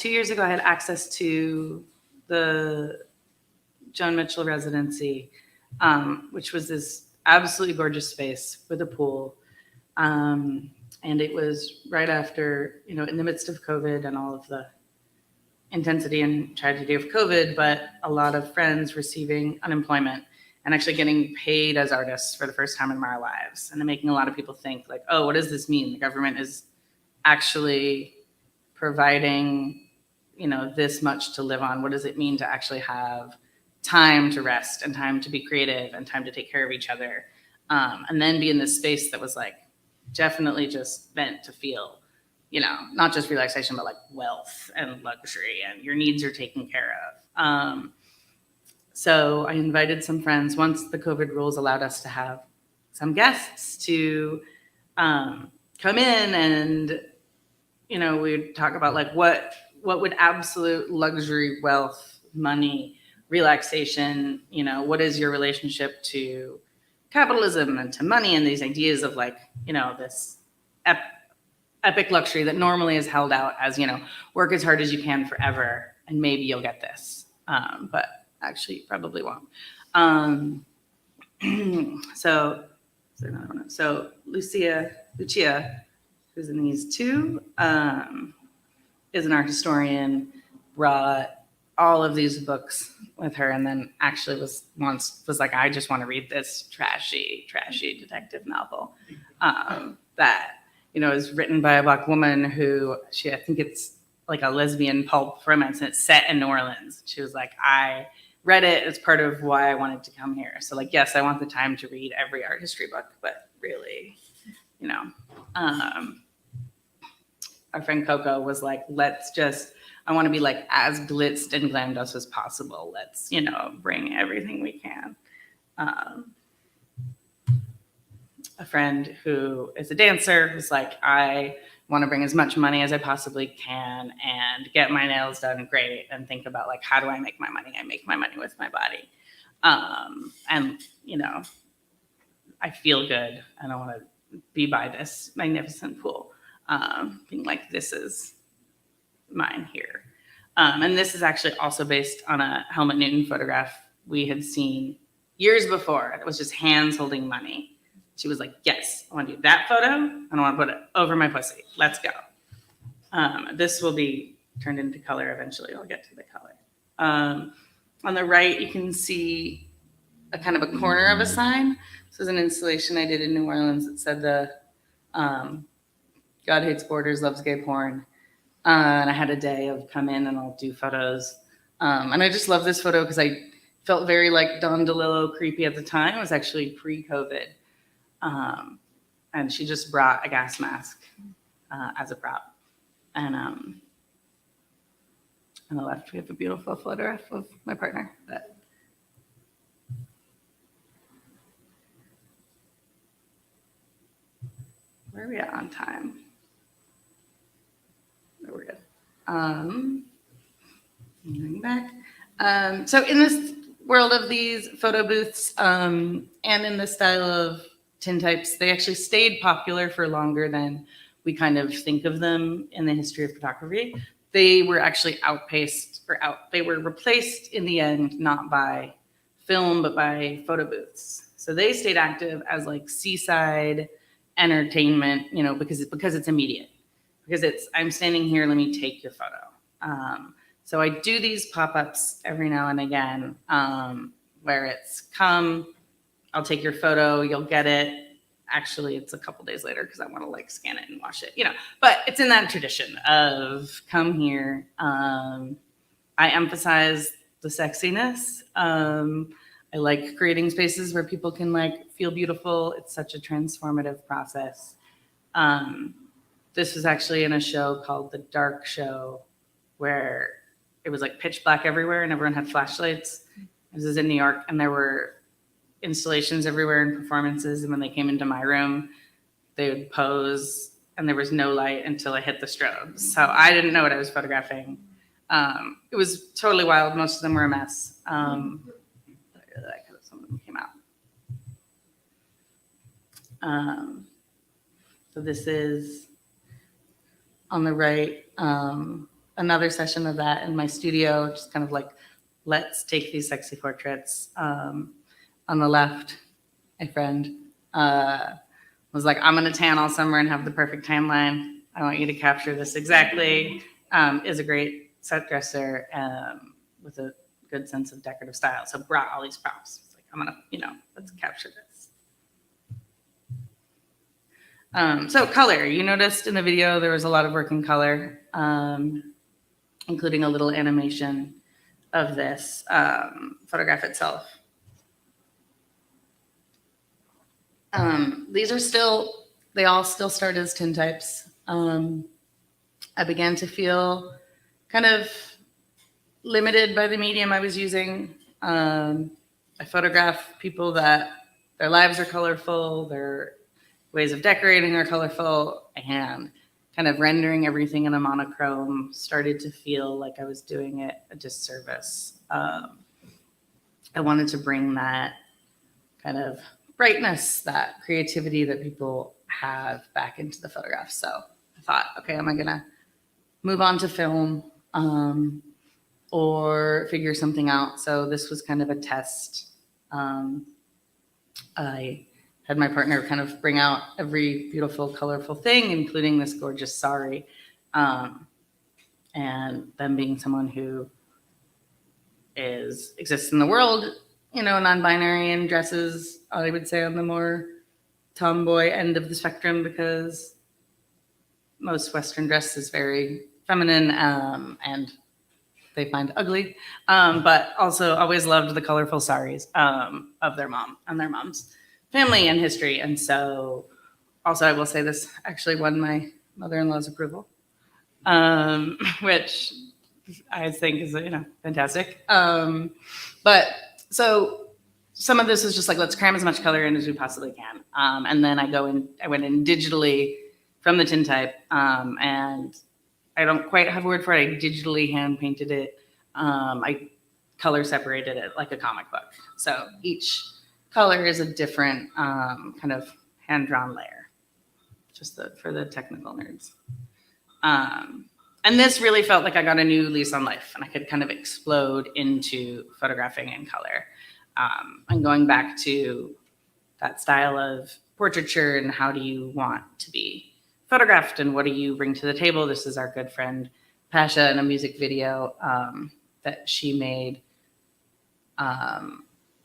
years ago, I had access to the Joan Mitchell residency, which was this absolutely gorgeous space with a pool. And it was right after, in the midst of COVID and all of the intensity and tragedy of COVID, but a lot of friends receiving unemployment and actually getting paid as artists for the first time in our lives. And making a lot of people think like, oh, what does this mean? The government is actually providing, this much to live on. What does it mean to actually have time to rest and time to be creative and time to take care of each other? And then be in this space that was like definitely just meant to feel, not just relaxation, but like wealth and luxury and your needs are taken care of. So I invited some friends once the COVID rules allowed us to have some guests to come in, and we'd talk about like what would absolute luxury, wealth, money, relaxation, what is your relationship to capitalism and to money and these ideas of like, this epic luxury that normally is held out as, work as hard as you can forever and maybe you'll get this. But actually you probably won't. So Lucia, who's in these two, is an art historian, brought all of these books with her, and then actually was like, I just want to read this trashy detective novel that, is written by a Black woman who I think it's like a lesbian pulp romance, and it's set in New Orleans. She was like, I read it as part of why I wanted to come here. So like, yes, I want the time to read every art history book, but really, our friend Coco was like, I want to be like as blitzed and glammed up as possible. Let's, bring everything we can. A friend who is a dancer who's like, I want to bring as much money as I possibly can and get my nails done great and think about like, how do I make my money? I make my money with my body. And, I feel good. I don't want to be by this magnificent pool. Being like, this is mine here. And this is actually also based on a Helmut Newton photograph we had seen years before. It was just hands holding money. She was like, yes, I want to do that photo and I want to put it over my pussy. Let's go. This will be turned into color eventually. I'll get to the color. On the right, you can see a kind of a corner of a sign. This is an installation I did in New Orleans. It said God hates borders, loves gay porn. And I had a day of come in and I'll do photos. And I just love this photo because I felt very like Don DeLillo creepy at the time. It was actually pre-COVID. And she just brought a gas mask as a prop. And on the left, we have a beautiful photograph of my partner. But where are we at on time? Oh, we're good. Going back. So in this world of these photo booths and in the style of tintypes, they actually stayed popular for longer than we kind of think of them in the history of photography. They were actually they were replaced in the end, not by film, but by photo booths. So they stayed active as like seaside entertainment, because it's immediate. Because I'm standing here, let me take your photo. So I do these pop-ups every now and again where it's come, I'll take your photo, you'll get it. Actually, it's a couple days later because I want to like scan it and wash it, But it's in that tradition of come here. I emphasize the sexiness. I like creating spaces where people can like feel beautiful. It's such a transformative process. This was actually in a show called The Dark Show, where it was like pitch black everywhere and everyone had flashlights. This is in New York, and there were installations everywhere and performances. And when they came into my room, they would pose, and there was no light until I hit the strobes. So I didn't know what I was photographing. It was totally wild. Most of them were a mess. But I really like how some of them came out. So this is on the right, another session of that in my studio, just kind of like, let's take these sexy portraits. On the left, my friend was like, I'm going to tan all summer and have the perfect tan line. I want you to capture this exactly. Is a great set dresser with a good sense of decorative style. So brought all these props. It's like, I'm going to, let's capture this. So color, you noticed in the video, there was a lot of work in color, including a little animation of this photograph itself. These are they all still start as tintypes. I began to feel kind of limited by the medium I was using. I photograph people that their lives are colorful, their ways of decorating are colorful, and kind of rendering everything in a monochrome started to feel like I was doing it a disservice. I wanted to bring that kind of brightness, that creativity that people have back into the photograph. So I thought, okay, am I gonna move on to film or figure something out? So this was kind of a test. I had my partner kind of bring out every beautiful, colorful thing, including this gorgeous sari. And them being someone who exists in the world, non-binary and dresses, I would say, on the more tomboy end of the spectrum, because most Western dress is very feminine and they find ugly, but also always loved the colorful saris of their mom and their mom's family and history. And so also I will say this actually won my mother-in-law's approval, which I think is, fantastic. But so some of this is just like, let's cram as much color in as we possibly can. And then I went in digitally from the tintype, and I don't quite have a word for it. I digitally hand painted it. I color separated it like a comic book. So each color is a different kind of hand-drawn layer, just for the technical nerds. And this really felt like I got a new lease on life, and I could kind of explode into photographing in color. And going back to that style of portraiture and how do you want to be photographed and what do you bring to the table? This is our good friend Pasha in a music video that she made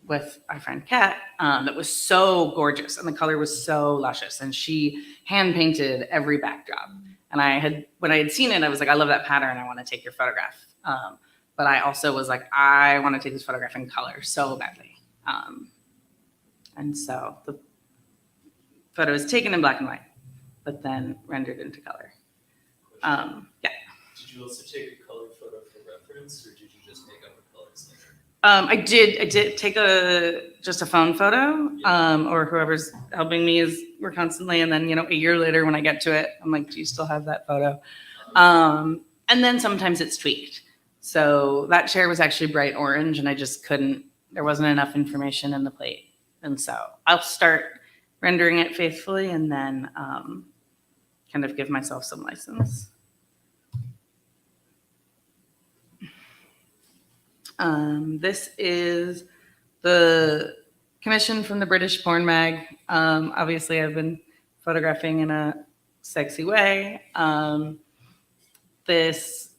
with our friend Kat that was so gorgeous, and the color was so luscious, and she hand painted every backdrop. And when I had seen it, I was like, I love that pattern. I want to take your photograph. But I also was like, I want to take this photograph in color so badly. And so the photo is taken in black and white, but then rendered into color. Yeah. Did you also take a color photo for reference, or did you just make up the colors later? I did take just a phone photo, or whoever's helping me we're constantly, and then, a year later when I get to it, I'm like, do you still have that photo? And then sometimes it's tweaked. So that chair was actually bright orange, and I just there wasn't enough information in the plate. And so I'll start rendering it faithfully and then kind of give myself some license. This is the commission from the British porn mag. Obviously, I've been photographing in a sexy way. This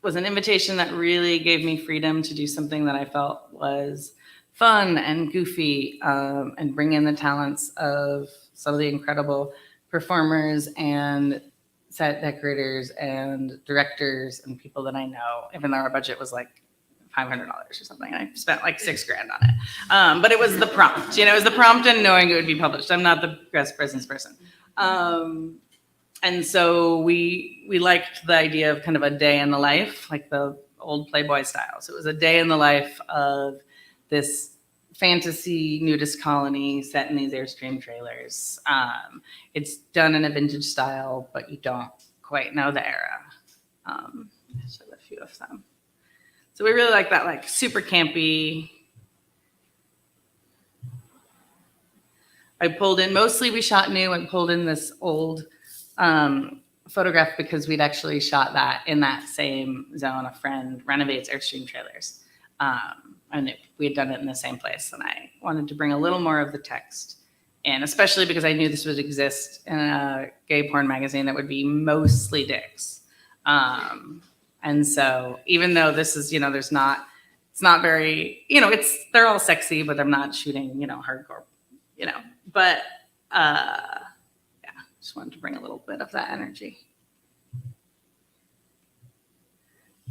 was an invitation that really gave me freedom to do something that I felt was fun and goofy, and bring in the talents of some of the incredible performers and set decorators and directors and people that I know, even though our budget was like $500 or something. I spent like $6,000 on it. But it was the prompt, it was the prompt and knowing it would be published. I'm not the best presence person. And so we liked the idea of kind of a day in the life, like the old Playboy style. So it was a day in the life of this fantasy nudist colony set in these Airstream trailers. It's done in a vintage style, but you don't quite know the era. Just a few of them. So we really like that, like super campy. I pulled in, mostly we shot new. I pulled in this old photograph because we'd actually shot that in that same zone. A friend renovates Airstream trailers. And we had done it in the same place. And I wanted to bring a little more of the text in, especially because I knew this would exist in a gay porn magazine that would be mostly dicks. And so even though this is, it's not very, they're all sexy, but I'm not shooting, hardcore, but just wanted to bring a little bit of that energy.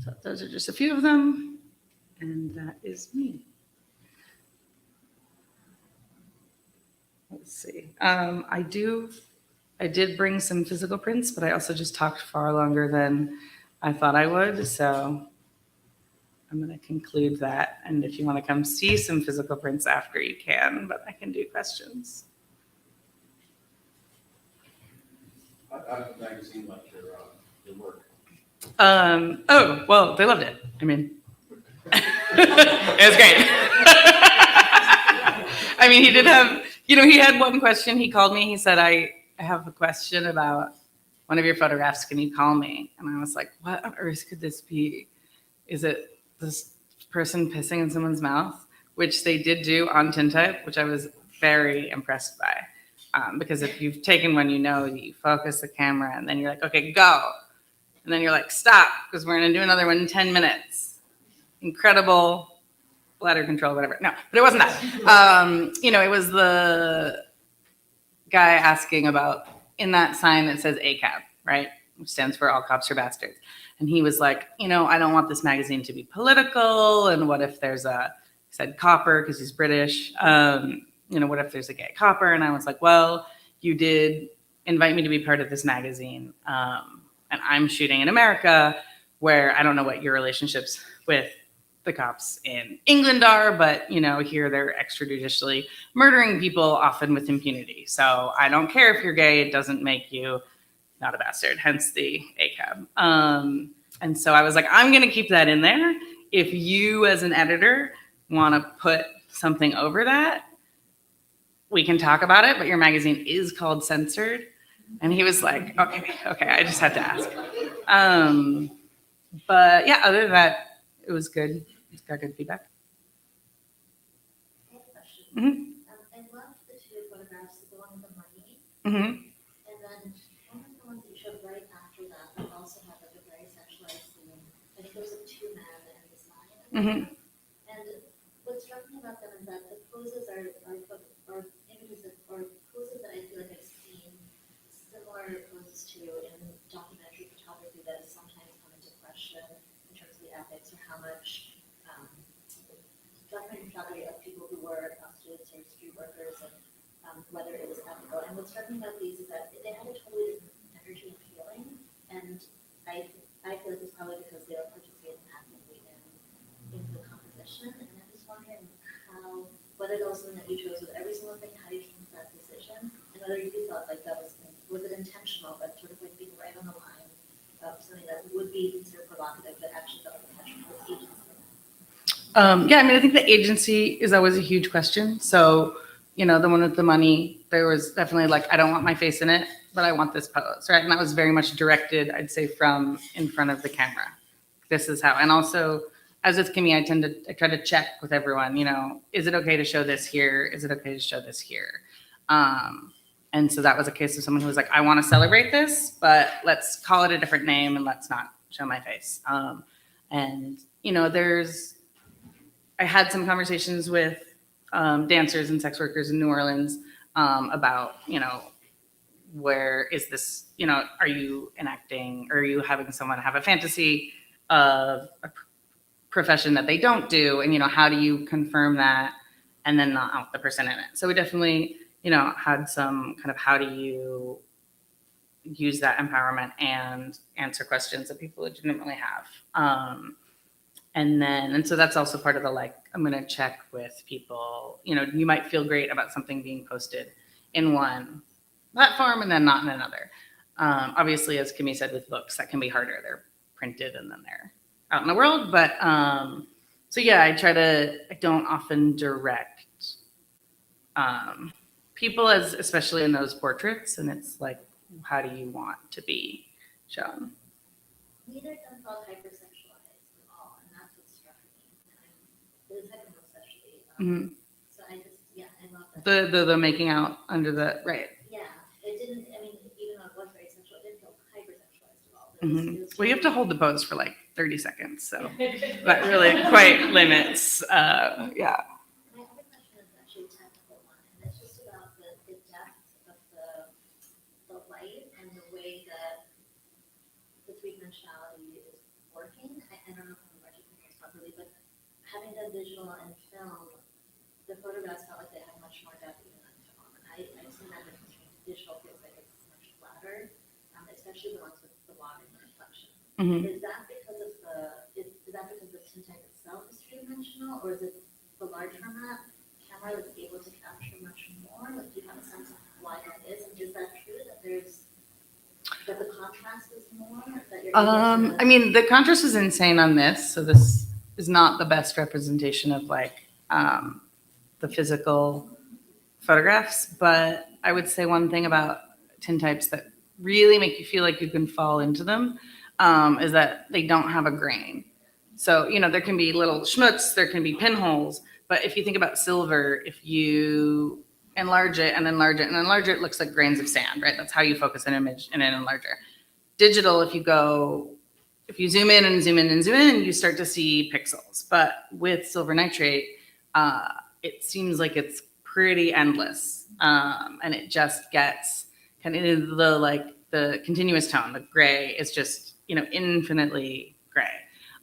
So those are just a few of them. And that is me. Let's see. I did bring some physical prints, but I also just talked far longer than I thought I would. So I'm going to conclude that. And if you want to come see some physical prints after, you can, but I can do questions. How did the magazine like your work? Oh, well, they loved it. I mean, it was great. I mean, he did have, he had one question. He called me. He said, I have a question about one of your photographs. Can you call me? And I was like, what on earth could this be? Is it this person pissing in someone's mouth? Which they did do on tintype, which I was very impressed by. Because if you've taken one, you focus the camera and then you're like, okay, go. And then you're like, stop, because we're going to do another one in 10 minutes. Incredible bladder control, whatever. No, but it wasn't that. It was the guy asking about, in that sign that says ACAB, right? Which stands for All Cops Are Bastards. And he was like, I don't want this magazine to be political. And what if there's he said copper, because he's British. What if there's a gay copper? And I was like, well, you did invite me to be part of this magazine. And I'm shooting in America, where I don't know what your relationships with the cops in England are, but, here they're extrajudicially murdering people, often with impunity. So I don't care if you're gay. It doesn't make you not a bastard, hence the ACAB. And so I was like, I'm going to keep that in there. If you as an editor want to put something over that, we can talk about it, but your magazine is called Censored. And he was like, okay, I just had to ask. But yeah, other than that, it was good. It's got good feedback. I have a question. Mm-hmm. I love the two photographs, the one with the money, Mm-hmm. and then one of the ones that you showed right after that, that also had like a very sexualized scene. I think there was like two men and this man. Mm-hmm. And what struck me about them is that the poses are images or poses that I feel like I've seen similar poses to in documentary photography that has sometimes come into question in terms of the ethics or how much documentary photography of people who were prostitutes or street workers and whether it was ethical. And what struck me about these is that they had a totally different energy and feeling. And I feel like it's probably because they were participating actively in the composition. And I'm just wondering whether that was something that you chose with every single thing, how you came to that decision, and whether you felt like that was it intentional, but sort of like being right on the line of something that would be considered provocative, but actually felt like intentional with agency. I think the agency is always a huge question. So, the one with the money, there was definitely like, I don't want my face in it, but I want this pose, right? And that was very much directed, I'd say, from in front of the camera. This is how, and also, as with Camille, I try to check with everyone, is it okay to show this here? Is it okay to show this here? And so that was a case of someone who was like, I want to celebrate this, but let's call it a different name and let's not show my face. I had some conversations with dancers and sex workers in New Orleans about, where is this, are you enacting, or are you having someone have a fantasy of a profession that they don't do? And, how do you confirm that and then not out the person in it? So we definitely, had some kind of how do you use that empowerment and answer questions that people legitimately have. And so that's also part of the, like, I'm going to check with people, you know, you might feel great about something being posted in one platform and then not in another. Obviously, as Camille said, with books, that can be harder. They're printed and then they're out in the world. But so yeah, I don't often direct people, as especially in those portraits. And it's like, how do you want to be shown? Neither of them felt hypersexualized at all, and that's what struck me. The second one especially. Mhm. So I just, yeah, I love that. The making out under the, right. Yeah, it didn't, I mean, even though it was very sexual, it didn't feel hypersexualized at all. It was, Mhm. it was Well, you have to totally- hold the pose for like 30 seconds. So that really quite limits, yeah. My other question is actually a technical one, and it's just about the depth of the light and the way that the three-dimensionality is working. I don't know if I'm articulating this properly, but having done digital and film, the photographs felt like they had much more depth even on film. And I've seen that difference between digital feels like it's much flatter, especially the ones with the water and the reflection. Mhm. Is that because of is that because the tin type itself is three-dimensional, or is it the large format camera that's able to capture much more? Like, do you have a sense of why that is? And is that true that that the contrast is more, that you're able to? I mean, the contrast is insane on this. So this is not the best representation of like the physical photographs. But I would say one thing about tintypes that really make you feel like you can fall into them is that they don't have a grain. So, you know, there can be little schmutz, there can be pinholes. But if you think about silver, if you enlarge it and enlarge it and enlarge it, it looks like grains of sand, right? That's how you focus an image in an enlarger. Digital, if you zoom in and zoom in and zoom in, you start to see pixels. But with silver nitrate, it seems like it's pretty endless. And it just gets kind of the continuous tone, the gray is just, you know, infinitely gray.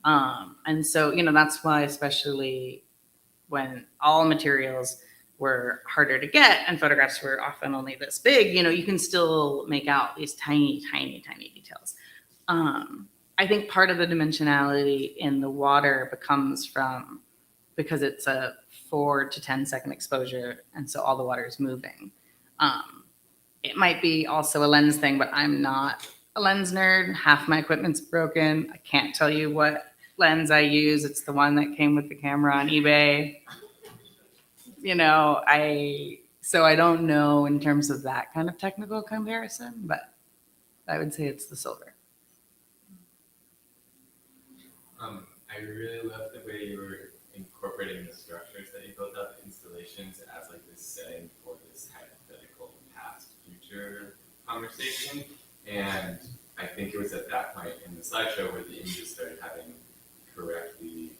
And so, you know, that's why, especially when all materials were harder to get and photographs were often only this big, you know, you can still make out these tiny, tiny, tiny details. I think part of the dimensionality in the water comes from, because it's a 4 to 10 second exposure, and so all the water is moving. It might be also a lens thing, but I'm not a lens nerd. Half my equipment's broken. I can't tell you what lens I use. It's the one that came with the camera on eBay. You know, so I don't know in terms of that kind of technical comparison, but I would say it's the silver. I really love the way you were incorporating the structures that you built up, installations, as like this setting for this hypothetical past-future conversation. And I think it was at that point in the slideshow where the images started having correctly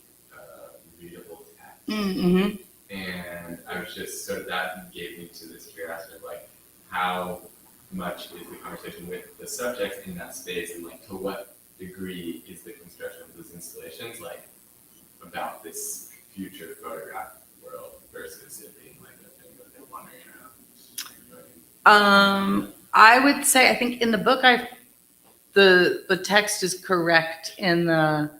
readable text. Mm-hmm. And I was just sort of, that gave me to this curiosity of like, how much is the conversation with the subjects in that space, and like to what degree is the construction of those installations like about this future photograph world versus it being like a thing that they're wandering around? I would say, I think in the book, the text is correct in the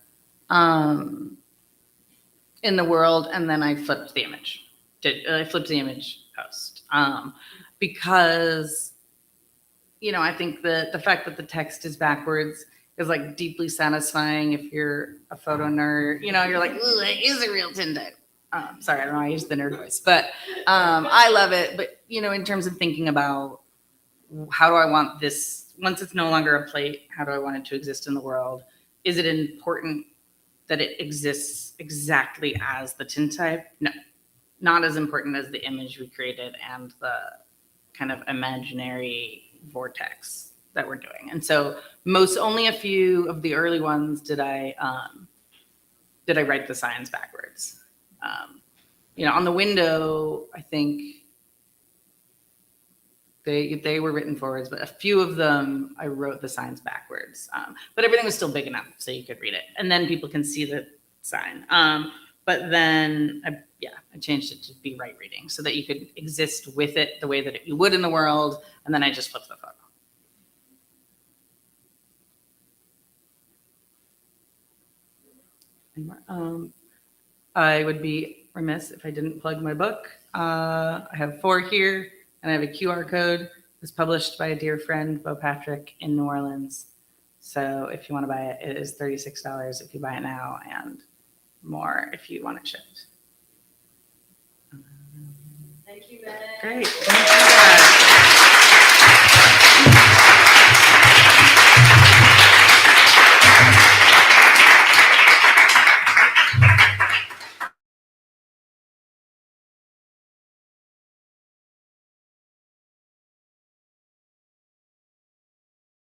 world, and then I flipped the image. I flipped the image post because, you know, I think the fact that the text is backwards is like deeply satisfying if you're a photo nerd. You know, you're like, ooh, that is a real tintype. Sorry, I don't know, I use the nerd voice, but I love it. But, you know, in terms of thinking about how do I want this, once it's no longer a plate, how do I want it to exist in the world? Is it important that it exists exactly as the tintype? No, not as important as the image we created and the kind of imaginary vortex that we're doing. And so only a few of the early ones did I write the signs backwards. You know, on the window, I think they were written forwards, but a few of them I wrote the signs backwards. But everything was still big enough so you could read it, and then people can see the sign. But then I changed it to be right reading so that you could exist with it the way that you would in the world, and then I just flipped the photo. anymore. I would be remiss if I didn't plug my book. I have 4 here, and I have a QR code. It was published by a dear friend, Bo Patrick, in New Orleans. So if you want to buy it, it is $36 if you buy it now, and more if you want it shipped. Thank you, Ben. Great. Thank you guys.